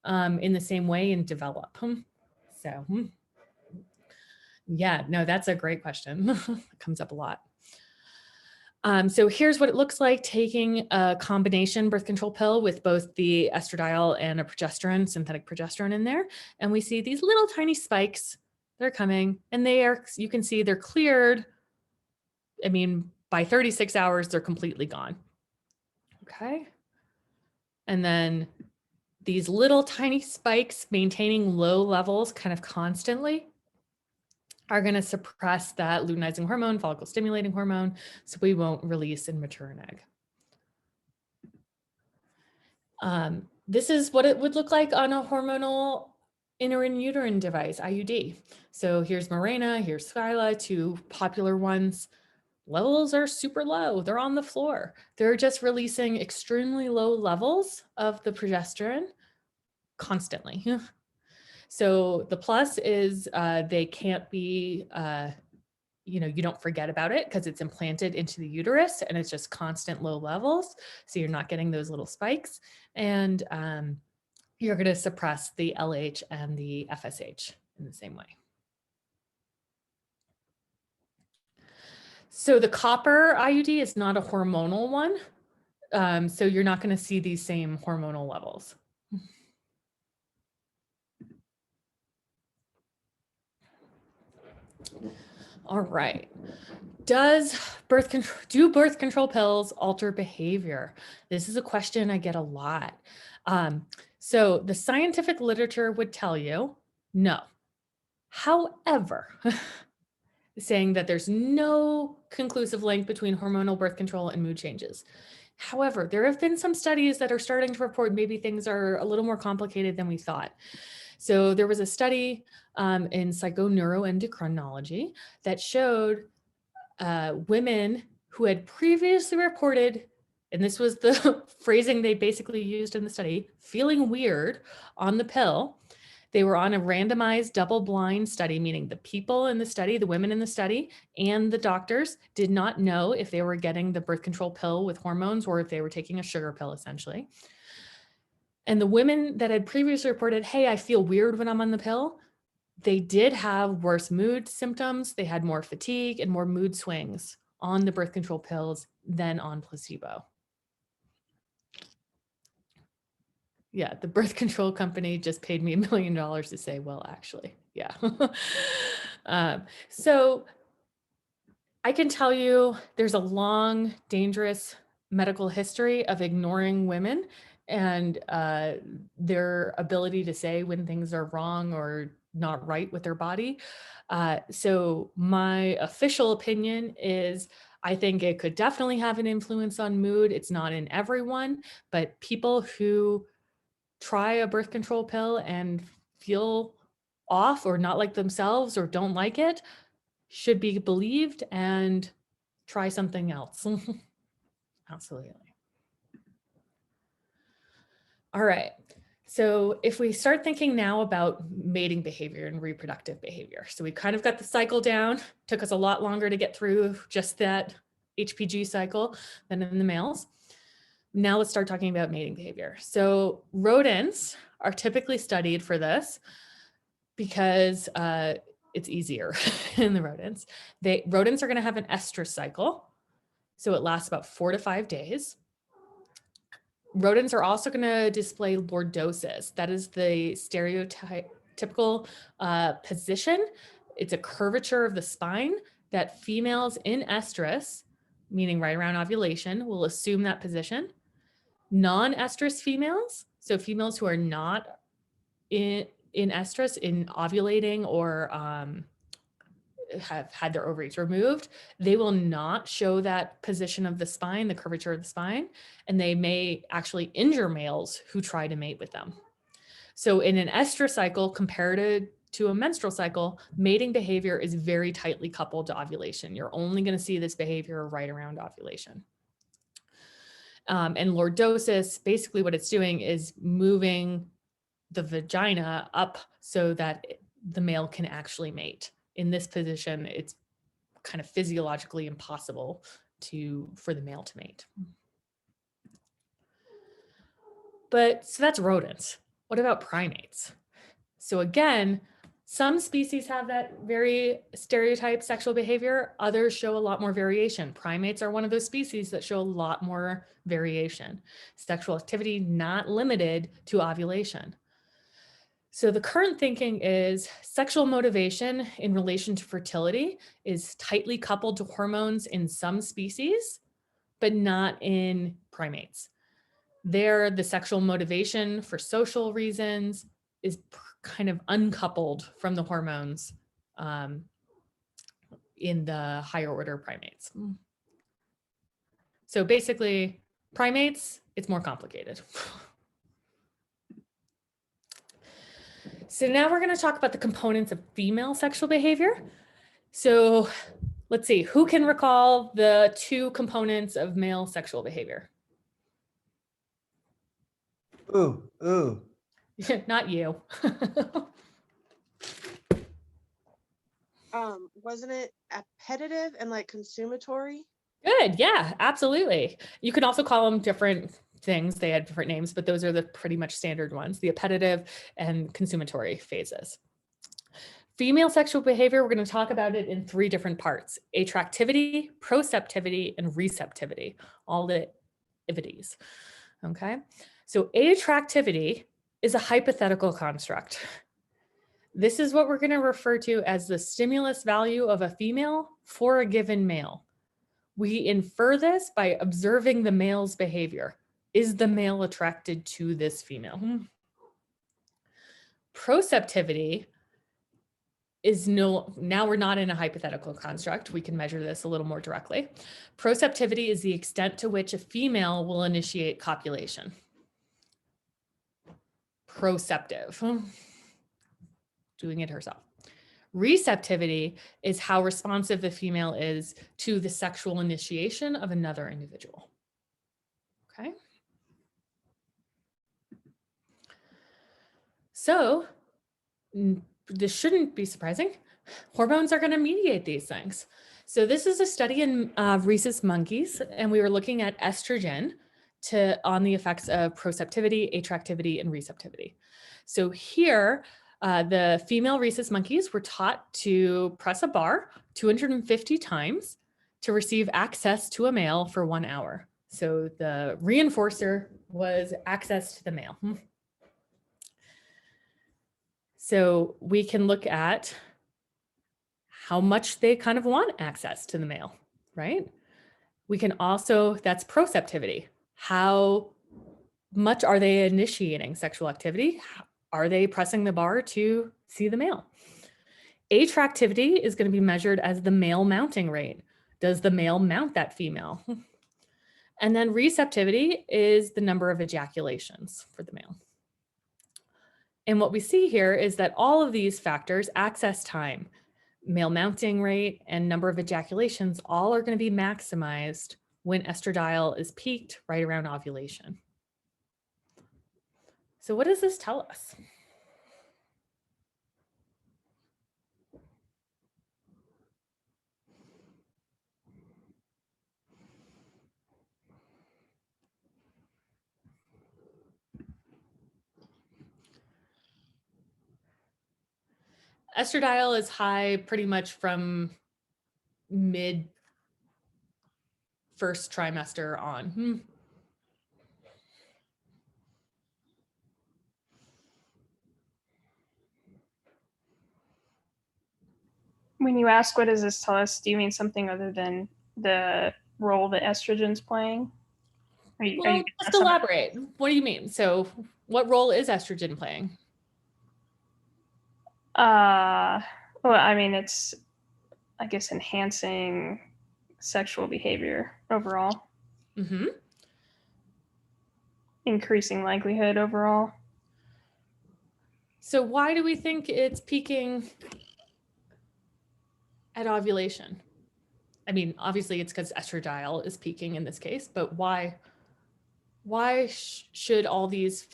Speaker 1: in the same way and develop. So yeah, no, that's a great question. It comes up a lot. So here's what it looks like taking a combination birth control pill with both the estradiol and a progesterone, synthetic progesterone in there. And we see these little tiny spikes. They're coming, and they are, you can see they're cleared. I mean, by 36 hours, they're completely gone. Okay. And then these little tiny spikes maintaining low levels kind of constantly are going to suppress that luteinizing hormone, follicle stimulating hormone, so we won't release and mature an egg. This is what it would look like on a hormonal intrauterine device, IUD. So here's Mirena, here's Skyla, 2 popular ones. Levels are super low. They're on the floor. They're just releasing extremely low levels of the progesterone constantly. So the plus is they can't be, you don't forget about it because it's implanted into the uterus and it's just constant low levels. So you're not getting those little spikes. And you're going to suppress the LH and the FSH in the same way. So the copper IUD is not a hormonal one. So you're not going to see these same hormonal levels. All right. Do birth control pills alter behavior? This is a question I get a lot. So the scientific literature would tell you no. However, saying that there's no conclusive link between hormonal birth control and mood changes. However, there have been some studies that are starting to report maybe things are a little more complicated than we thought. So there was a study in psychoneuroendocrinology that showed women who had previously reported, and this was the phrasing they basically used in the study, feeling weird on the pill. They were on a randomized double-blind study, meaning the people in the study, the women in the study, and the doctors did not know if they were getting the birth control pill with hormones or if they were taking a sugar pill, essentially. And the women that had previously reported, hey, I feel weird when I'm on the pill, they did have worse mood symptoms. They had more fatigue and more mood swings on the birth control pills than on placebo. Yeah, the birth control company just paid me $1 million to say, well, actually, yeah. So I can tell you there's a long, dangerous medical history of ignoring women and their ability to say when things are wrong or not right with their body. So my official opinion is I think it could definitely have an influence on mood. It's not in everyone, but people who try a birth control pill and feel off or not like themselves or don't like it should be believed and try something else. Absolutely. All right. So if we start thinking now about mating behavior and reproductive behavior. So we kind of got the cycle down, took us a lot longer to get through just that HPG cycle than in the males. Now let's start talking about mating behavior. So rodents are typically studied for this because it's easier in the rodents. Rodents are going to have an estrus cycle. So it lasts about 4 to 5 days. Rodents are also going to display lordosis. That is the stereotypical position. It's a curvature of the spine that females in estrus, meaning right around ovulation, will assume that position. Non-estrus females, so females who are not in estrus, in ovulating or have had their ovaries removed, they will not show that position of the spine, the curvature of the spine, and they may actually injure males who try to mate with them. So in an estrus cycle compared to a menstrual cycle, mating behavior is very tightly coupled to ovulation. You're only going to see this behavior right around ovulation. And lordosis, basically what it's doing is moving the vagina up so that the male can actually mate. In this position, it's kind of physiologically impossible for the male to mate. But so that's rodents. What about primates? So again, some species have that very stereotyped sexual behavior. Others show a lot more variation. Primates are one of those species that show a lot more variation. Sexual activity not limited to ovulation. So the current thinking is sexual motivation in relation to fertility is tightly coupled to hormones in some species, but not in primates. There, the sexual motivation for social reasons is kind of uncoupled from the hormones in the higher order primates. So basically, primates, it's more complicated. So now we're going to talk about the components of female sexual behavior. So let's see, who can recall the 2 components of male sexual behavior?
Speaker 3: Ooh.
Speaker 1: Not you.
Speaker 6: Wasn't it appetitive and like consumatory?
Speaker 1: Good, yeah, absolutely. You can also call them different things. They had different names, but those are the pretty much standard ones, the appetitive and consumatory phases. Female sexual behavior, we're going to talk about it in 3 different parts: attractivity, proceptivity, and receptivity, all the ivities. Okay, so attractivity is a hypothetical construct. This is what we're going to refer to as the stimulus value of a female for a given male. We infer this by observing the male's behavior. Is the male attracted to this female? Proceptivity is now we're not in a hypothetical construct. We can measure this a little more directly. Proceptivity is the extent to which a female will initiate copulation. Proceptive, doing it herself. Receptivity is how responsive the female is to the sexual initiation of another individual. Okay. So this shouldn't be surprising. Hormones are going to mediate these things. So this is a study in rhesus monkeys, and we were looking at estrogen on the effects of proceptivity, attractivity, and receptivity. So here, the female rhesus monkeys were taught to press a bar 250 times to receive access to a male for 1 hour. So the reinforcer was access to the male. So we can look at how much they kind of want access to the male, right? We can also, that's proceptivity. How much are they initiating sexual activity? Are they pressing the bar to see the male? Attractivity is going to be measured as the male mounting rate. Does the male mount that female? And then receptivity is the number of ejaculations for the male. And what we see here is that all of these factors, access time, male mounting rate, and number of ejaculations, all are going to be maximized when estradiol is peaked right around ovulation. So what does this tell us? Estradiol is high pretty much from mid first trimester on.
Speaker 5: When you ask what does this tell us, do you mean something other than the role that estrogen's playing?
Speaker 1: Well, just elaborate. What do you mean? So what role is estrogen playing?
Speaker 5: Well, I mean, it's, I guess, enhancing sexual behavior overall,
Speaker 1: Mm-hmm.
Speaker 5: increasing likelihood overall.
Speaker 1: So why do we think it's peaking at ovulation? I mean, obviously it's because estradiol is peaking in this case, but why should all these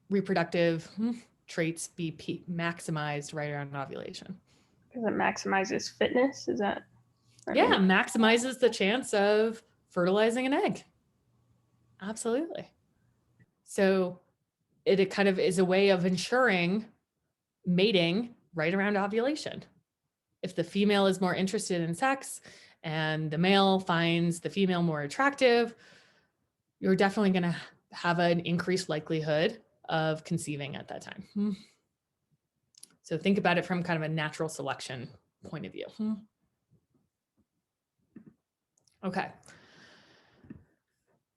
Speaker 1: reproductive traits be maximized right around ovulation?
Speaker 5: Because it maximizes fitness, is that?
Speaker 1: Yeah, maximizes the chance of fertilizing an egg. Absolutely. So it kind of is a way of ensuring mating right around ovulation. If the female is more interested in sex and the male finds the female more attractive, you're definitely going to have an increased likelihood of conceiving at that time. So think about it from kind of a natural selection point of view. Okay.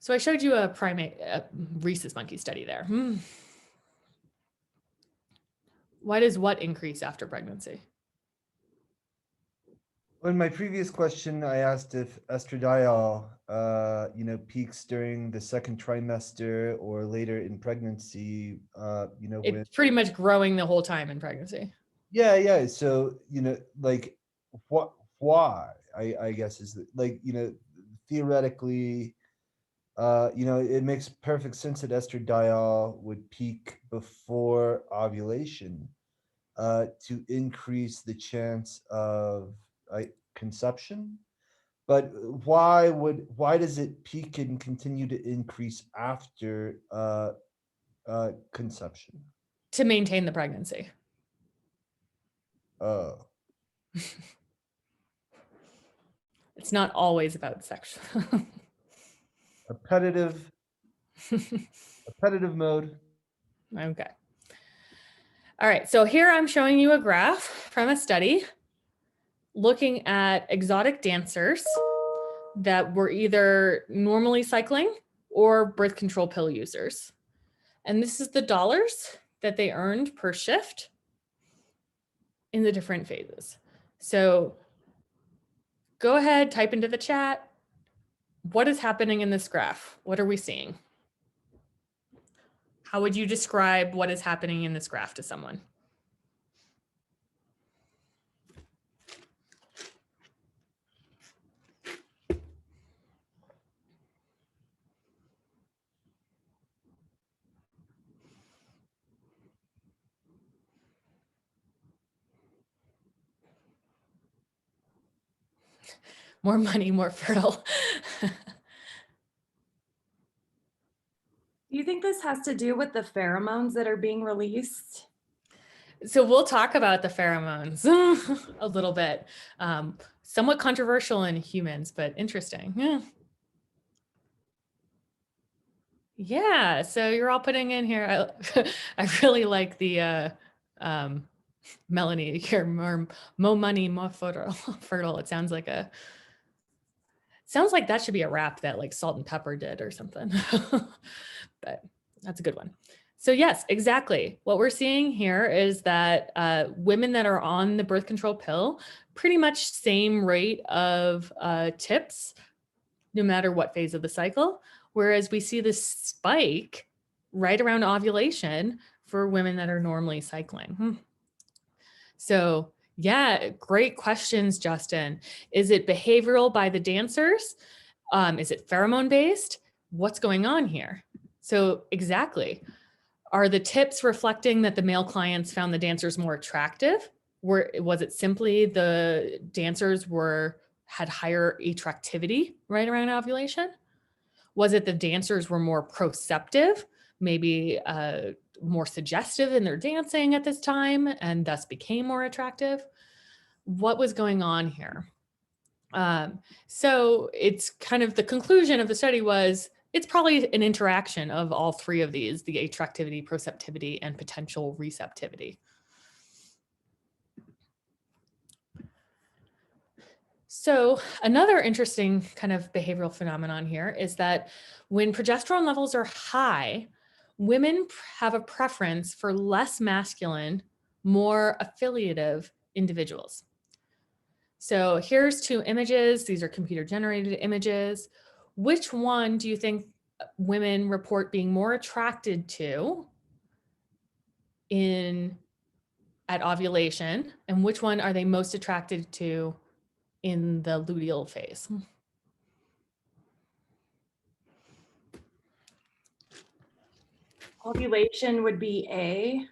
Speaker 1: So I showed you a rhesus monkey study there. Why does what increase after pregnancy?
Speaker 3: In my previous question, I asked if estradiol, peaks during the second trimester or later in pregnancy.
Speaker 1: It's pretty much growing the whole time in pregnancy.
Speaker 3: Yeah. So what? Why? I guess is theoretically, it makes perfect sense that estradiol would peak before ovulation, to increase the chance of conception. But why does it peak and continue to increase after conception?
Speaker 1: To maintain the pregnancy.
Speaker 3: Oh.
Speaker 1: It's not always about sex.
Speaker 3: Appetitive mode.
Speaker 1: Okay. All right, so here I'm showing you a graph from a study looking at exotic dancers that were either normally cycling or birth control pill users. And this is the dollars that they earned per shift in the different phases. So go ahead, type into the chat. What is happening in this graph? What are we seeing? How would you describe what is happening in this graph to someone? More money, more fertile.
Speaker 4: think this has to do with the pheromones that are being released?
Speaker 1: So we'll talk about the pheromones a little bit. Somewhat controversial in humans, but interesting. Yeah. Yeah, so you're all putting in here. I really like the Melanie here, more money, more fertile. Fertile. It sounds like that should be a rap that like Salt and Pepper did or something. But that's a good one. So yes, exactly. What we're seeing here is that women that are on the birth control pill, pretty much same rate of tips, no matter what phase of the cycle. Whereas we see this spike right around ovulation for women that are normally cycling. So yeah, great questions, Justin. Is it behavioral by the dancers? Is it pheromone based? What's going on here? So exactly. Are the tips reflecting that the male clients found the dancers more attractive? Was it simply the dancers had higher attractivity right around ovulation? Was it the dancers were more proceptive, maybe more suggestive in their dancing at this time and thus became more attractive? What was going on here? So it's kind of the conclusion of the study was it's probably an interaction of all three of these, the attractivity, proceptivity, and potential receptivity. So another interesting kind of behavioral phenomenon here is that when progesterone levels are high, women have a preference for less masculine, more affiliative individuals. So here's two images. These are computer generated images. Which one do you think women report being more attracted to at ovulation? And which one are they most attracted to in the luteal phase?
Speaker 4: Ovulation would be A,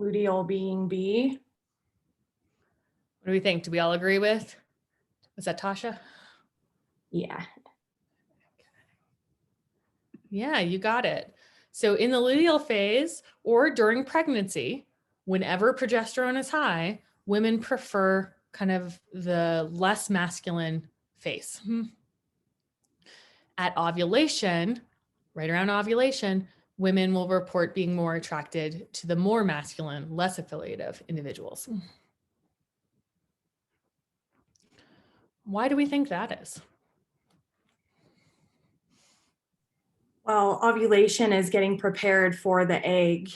Speaker 4: luteal being B.
Speaker 1: What do we think? Do we all agree with? Was that Tasha?
Speaker 4: Yeah.
Speaker 1: Yeah, you got it. So in the luteal phase or during pregnancy, whenever progesterone is high, women prefer kind of the less masculine face. At ovulation, right around ovulation, women will report being more attracted to the more masculine, less affiliative individuals. Why do we think that is?
Speaker 4: Well, ovulation is getting prepared for the egg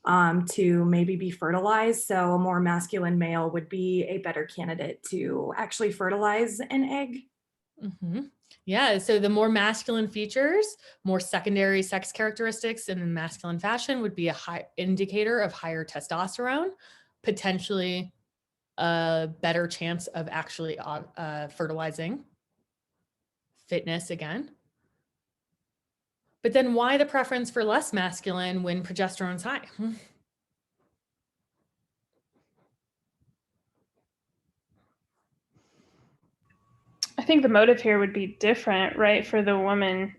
Speaker 4: to maybe be fertilized. So a more masculine male would be a better candidate to actually fertilize an egg.
Speaker 1: Yeah, so the more masculine features, more secondary sex characteristics in masculine fashion would be a high indicator of higher testosterone, potentially a better chance of actually fertilizing, fitness again. But then why the preference for less masculine when progesterone's high?
Speaker 5: I think the motive here would be different, right? For the woman,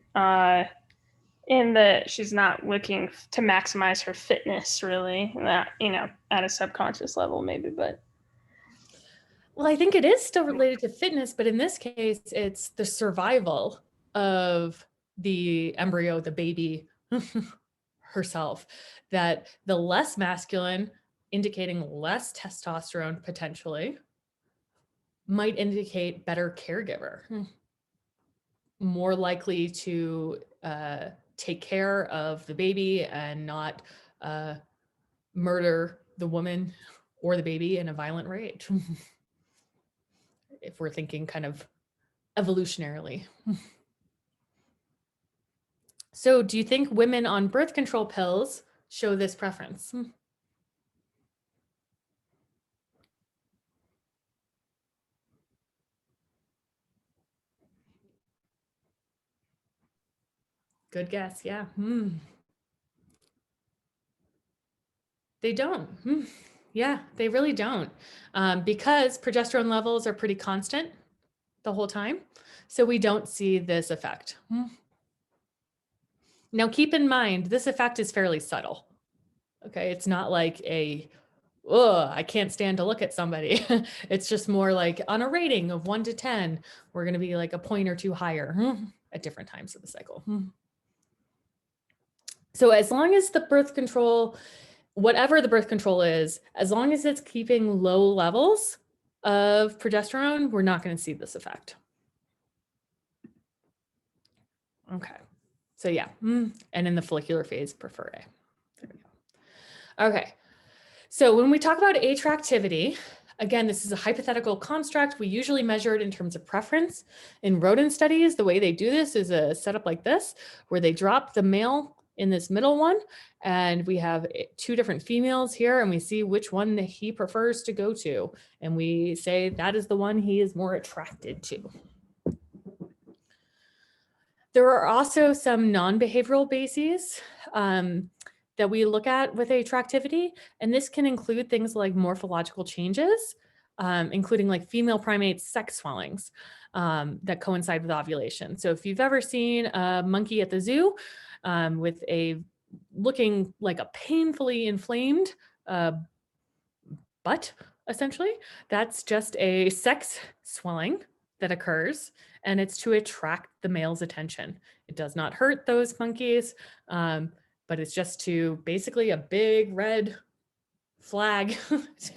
Speaker 5: in that she's not looking to maximize her fitness, really, that, at a subconscious level, maybe, but.
Speaker 1: Well, I think it is still related to fitness, but in this case, it's the survival of the embryo, the baby herself, that the less masculine, indicating less testosterone potentially, might indicate better caregiver, more likely to take care of the baby and not murder the woman or the baby in a violent rage. If we're thinking kind of evolutionarily. So do you think women on birth control pills show this preference? Good guess, yeah. They don't. Yeah, they really don't. Because progesterone levels are pretty constant the whole time. So we don't see this effect. Now keep in mind, this effect is fairly subtle. Okay, it's not like I can't stand to look at somebody. It's just more like on a rating of 1 to 10, we're going to be like a point or two higher at different times of the cycle. So as long as the birth control, whatever the birth control is, as long as it's keeping low levels of progesterone, we're not going to see this effect. Okay. So yeah, and in the follicular phase, prefer A. There we go. Okay. So when we talk about attractivity, again, this is a hypothetical construct. We usually measure it in terms of preference. In rodent studies, the way they do this is a setup like this, where they drop the male in this middle one, and we have 2 different females here, and we see which one he prefers to go to. And we say that is the one he is more attracted to. There are also some non-behavioral bases that we look at with attractivity, and this can include things like morphological changes, including like female primates' sex swellings that coincide with ovulation. So if you've ever seen a monkey at the zoo with looking like a painfully inflamed butt, essentially, that's just a sex swelling that occurs, and it's to attract the male's attention. It does not hurt those monkeys, but it's just to basically a big red flag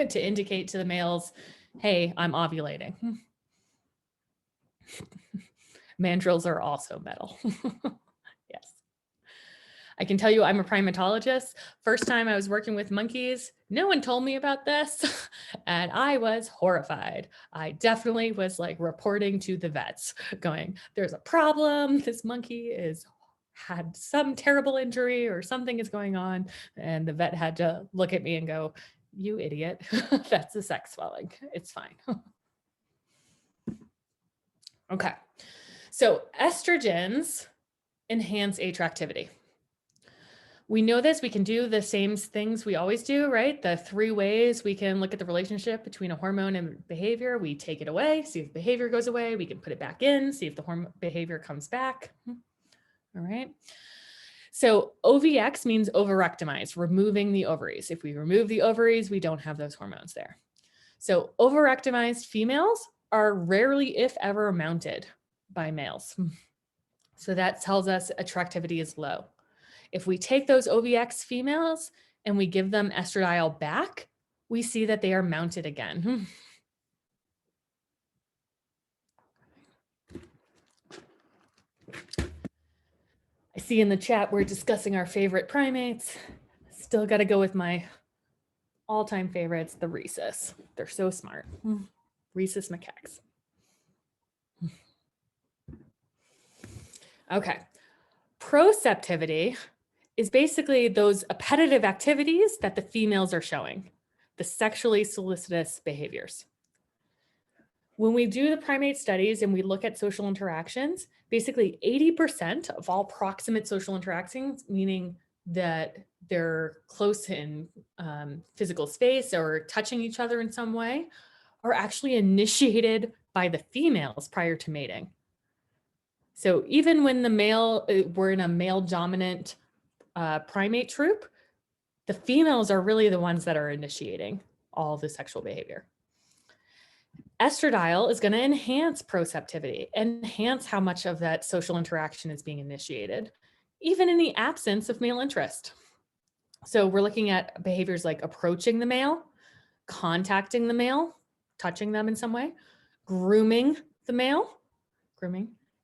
Speaker 1: to indicate to the males, hey, I'm ovulating. Mandrills are also metal. Yes. I can tell you I'm a primatologist. First time I was working with monkeys, no one told me about this, and I was horrified. I definitely was like reporting to the vets going, there's a problem. This monkey had some terrible injury or something is going on. And the vet had to look at me and go, you idiot, that's a sex swelling. It's fine. Okay. So estrogens enhance attractivity. We know this, we can do the same things we always do, right? The 3 ways we can look at the relationship between a hormone and behavior. We take it away, see if the behavior goes away. We can put it back in, see if the hormone behavior comes back. All right. So OVX means overrectomize, removing the ovaries. If we remove the ovaries, we don't have those hormones there. So overrectomized females are rarely, if ever, mounted by males. So that tells us attractivity is low. If we take those OVX females and we give them estradiol back, we see that they are mounted again. I see in the chat we're discussing our favorite primates. Still got to go with my all-time favorites, the rhesus. They're so smart. Rhesus macaques. Okay. Proceptivity is basically those appetitive activities that the females are showing, the sexually solicitous behaviors. When we do the primate studies and we look at social interactions, basically 80% of all proximate social interactions, meaning that they're close in physical space or touching each other in some way, are actually initiated by the females prior to mating. So even when we're in a male dominant primate troop, the females are really the ones that are initiating all the sexual behavior. Estradiol is going to enhance proceptivity, enhance how much of that social interaction is being initiated, even in the absence of male interest. So we're looking at behaviors like approaching the male, contacting the male, touching them in some way, grooming the male,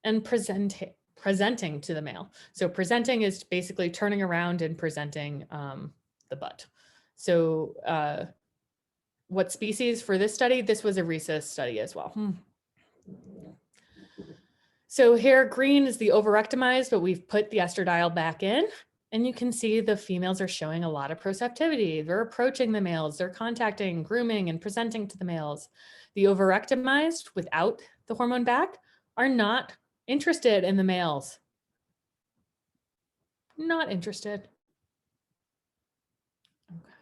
Speaker 1: and presenting to the male. So presenting is basically turning around and presenting the butt. So what species for this study? This was a rhesus study as well. So here green is the overrectomized, but we've put the estradiol back in. And you can see the females are showing a lot of proceptivity. They're approaching the males, they're contacting, grooming, and presenting to the males. The overrectomized without the hormone back are not interested in the males. Not interested. Okay.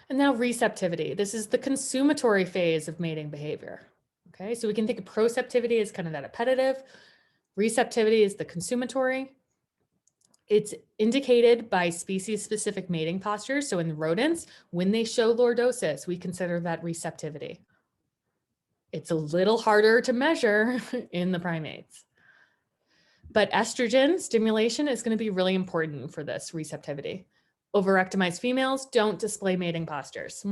Speaker 1: And now receptivity. This is the consumatory phase of mating behavior. Okay, so we can think of proceptivity as kind of that appetitive. Receptivity is the consumatory. It's indicated by species-specific mating postures. So in rodents, when they show lordosis, we consider that receptivity. It's a little harder to measure in the primates. But estrogen stimulation is going to be really important for this receptivity. Overrectomized females don't display mating postures.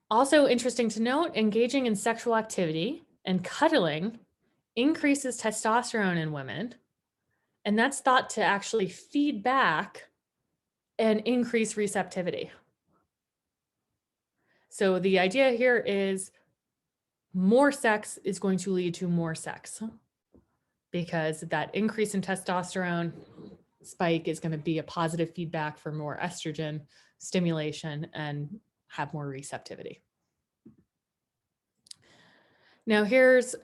Speaker 1: Also interesting to note, engaging in sexual activity and cuddling increases testosterone in women. And that's thought to actually feed back and increase receptivity. So the idea here is more sex is going to lead to more sex, because that increase in testosterone spike is going to be a positive feedback for more estrogen stimulation and have more receptivity. Now here's what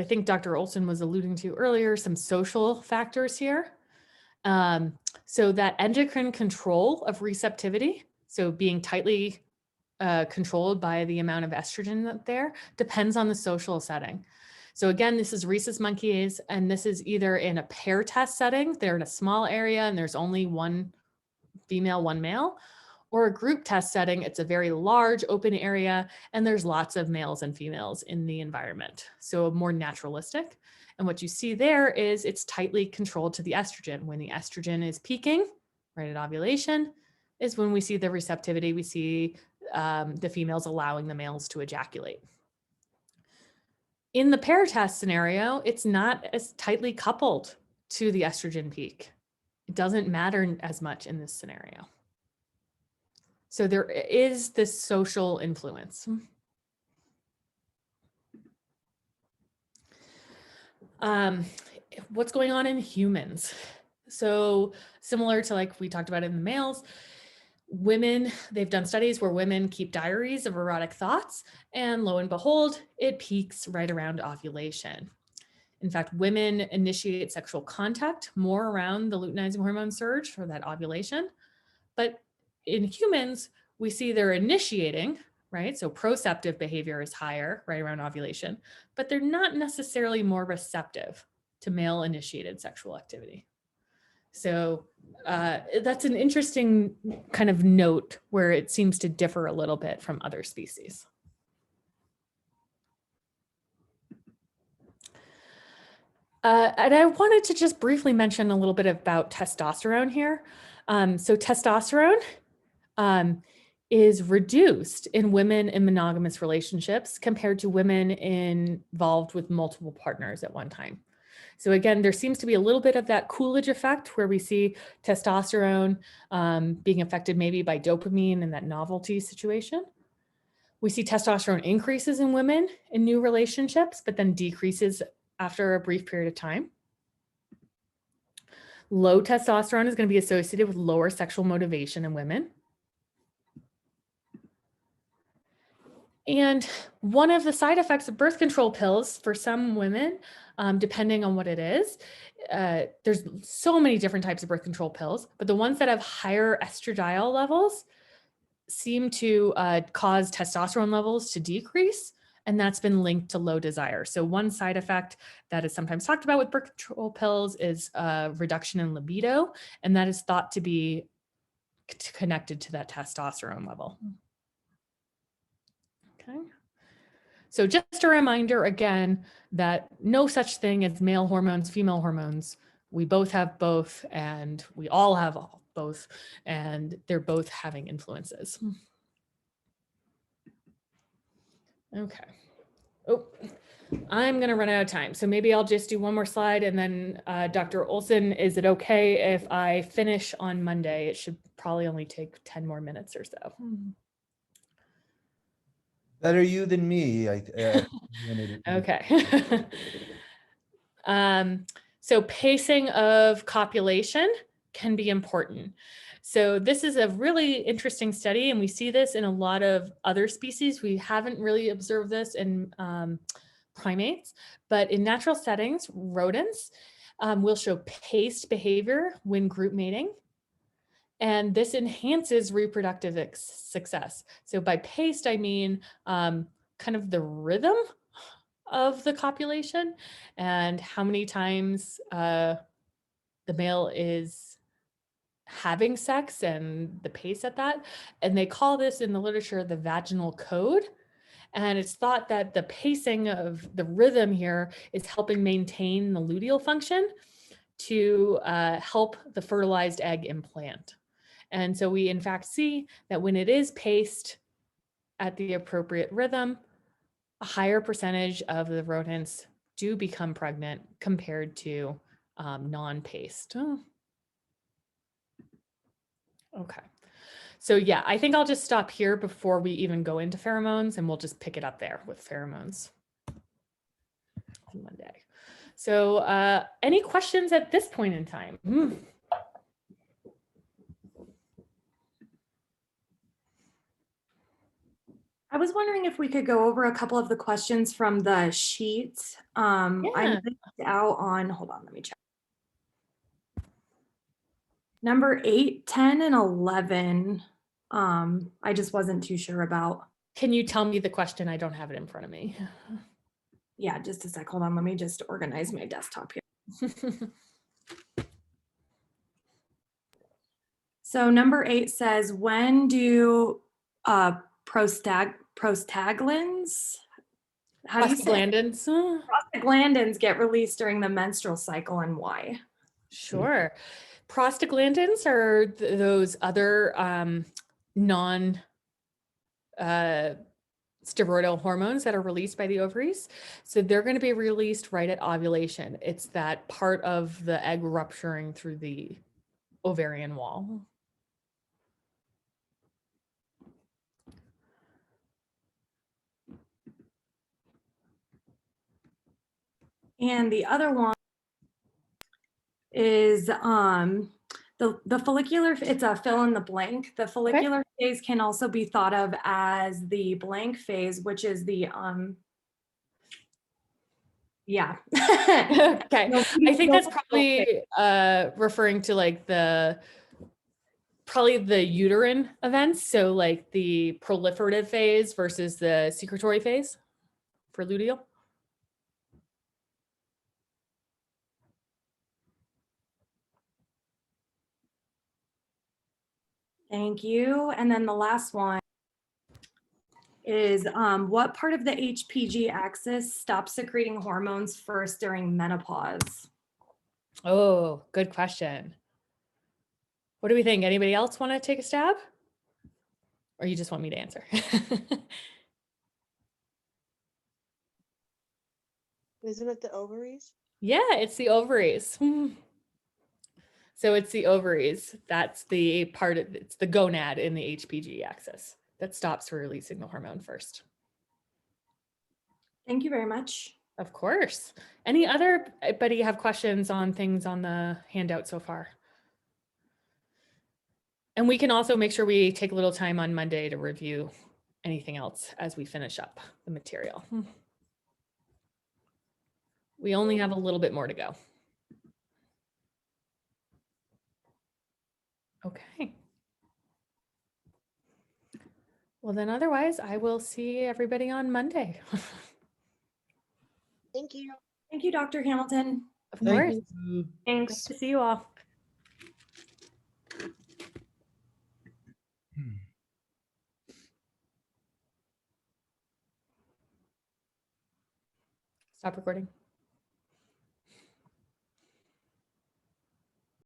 Speaker 1: I think Dr. Olson was alluding to earlier, some social factors here. So that endocrine control of receptivity, so being tightly controlled by the amount of estrogen that's there, depends on the social setting. So again, this is rhesus monkeys, and this is either in a pair test setting, they're in a small area and there's only one female, one male, or a group test setting, it's a very large open area and there's lots of males and females in the environment. So more naturalistic. And what you see there is it's tightly controlled to the estrogen. When the estrogen is peaking, right at ovulation, is when we see the receptivity, we see the females allowing the males to ejaculate. In the pair test scenario, it's not as tightly coupled to the estrogen peak. It doesn't matter as much in this scenario. So there is this social influence. What's going on in humans? So similar to like we talked about in the males, women, they've done studies where women keep diaries of erotic thoughts, and lo and behold, it peaks right around ovulation. In fact, women initiate sexual contact more around the luteinizing hormone surge for that ovulation. But in humans, we see they're initiating, right? So proceptive behavior is higher right around ovulation, but they're not necessarily more receptive to male initiated sexual activity. So that's an interesting kind of note where it seems to differ a little bit from other species. And I wanted to just briefly mention a little bit about testosterone here. So testosterone is reduced in women in monogamous relationships compared to women involved with multiple partners at one time. So again, there seems to be a little bit of that Coolidge effect where we see testosterone being affected maybe by dopamine and that novelty situation. We see testosterone increases in women in new relationships, but then decreases after a brief period of time. Low testosterone is going to be associated with lower sexual motivation in women. And one of the side effects of birth control pills for some women, depending on what it is, there's so many different types of birth control pills, but the ones that have higher estradiol levels seem to cause testosterone levels to decrease, and that's been linked to low desire. So one side effect that is sometimes talked about with birth control pills is reduction in libido, and that is thought to be connected to that testosterone level. Okay. So just a reminder again that no such thing as male hormones, female hormones. We both have both, and we all have both, and they're both having influences. Okay. Oh, I'm going to run out of time. So maybe I'll just do one more slide, and then Dr. Olson, is it okay if I finish on Monday? It should probably only take 10 more minutes or so.
Speaker 3: Better you than me.
Speaker 1: Okay. So pacing of copulation can be important. So this is a really interesting study, and we see this in a lot of other species. We haven't really observed this in primates, but in natural settings, rodents will show paced behavior when group mating. And this enhances reproductive success. So by paced, I mean kind of the rhythm of the copulation and how many times the male is having sex and the pace at that. And they call this in the literature the vaginal code. And it's thought that the pacing of the rhythm here is helping maintain the luteal function to help the fertilized egg implant. And so we in fact see that when it is paced at the appropriate rhythm, a higher percentage of the rodents do become pregnant compared to non-paced. Oh. Okay. So yeah, I think I'll just stop here before we even go into pheromones, and we'll just pick it up there with pheromones on Monday. So any questions at this point in time?
Speaker 4: I was wondering if we could go over a couple of the questions from the sheet. I
Speaker 1: Yeah.
Speaker 4: missed out on, hold on, let me check. Number 8, 10, and 11. I just wasn't too sure about.
Speaker 1: Can you tell me the question? I don't have it in front of me.
Speaker 4: Yeah, just a sec. Hold on. Let me just organize my desktop here. So number 8 says, when do prostaglandins, how do you say it?
Speaker 1: Prostaglandins?
Speaker 4: Prostaglandins get released during the menstrual cycle, and why?
Speaker 1: Sure. Prostaglandins are those other non steroidal hormones that are released by the ovaries. So they're going to be released right at ovulation. It's that part of the egg rupturing through the ovarian wall.
Speaker 4: And the other one is the follicular, it's a fill in the blank. The follicular phase can also be thought of as the blank phase, which is the yeah.
Speaker 1: Okay.
Speaker 4: No,
Speaker 1: I think
Speaker 4: no
Speaker 1: that's
Speaker 4: follicular phase.
Speaker 1: probably referring to like probably the uterine events. So like the proliferative phase versus the secretory phase for luteal.
Speaker 4: Thank you. And then the last one is what part of the HPG axis stops secreting hormones first during menopause?
Speaker 1: Oh, good question. What do we think? Anybody else want to take a stab? Or you just want me to answer?
Speaker 6: Isn't it the ovaries?
Speaker 1: Yeah, it's the ovaries. So it's the ovaries. That's the part of it's the gonad in the HPG axis that stops releasing the hormone first.
Speaker 4: Thank you very much.
Speaker 1: Of course. Anybody have questions on things on the handout so far? And we can also make sure we take a little time on Monday to review anything else as we finish up the material. We only have a little bit more to go. Okay. Well, then otherwise, I will see everybody on Monday.
Speaker 6: Thank you.
Speaker 4: Thank you, Dr. Hamilton.
Speaker 1: Of
Speaker 3: Thank
Speaker 1: course.
Speaker 3: you.
Speaker 5: Thanks.
Speaker 1: Good to see you all. Stop recording.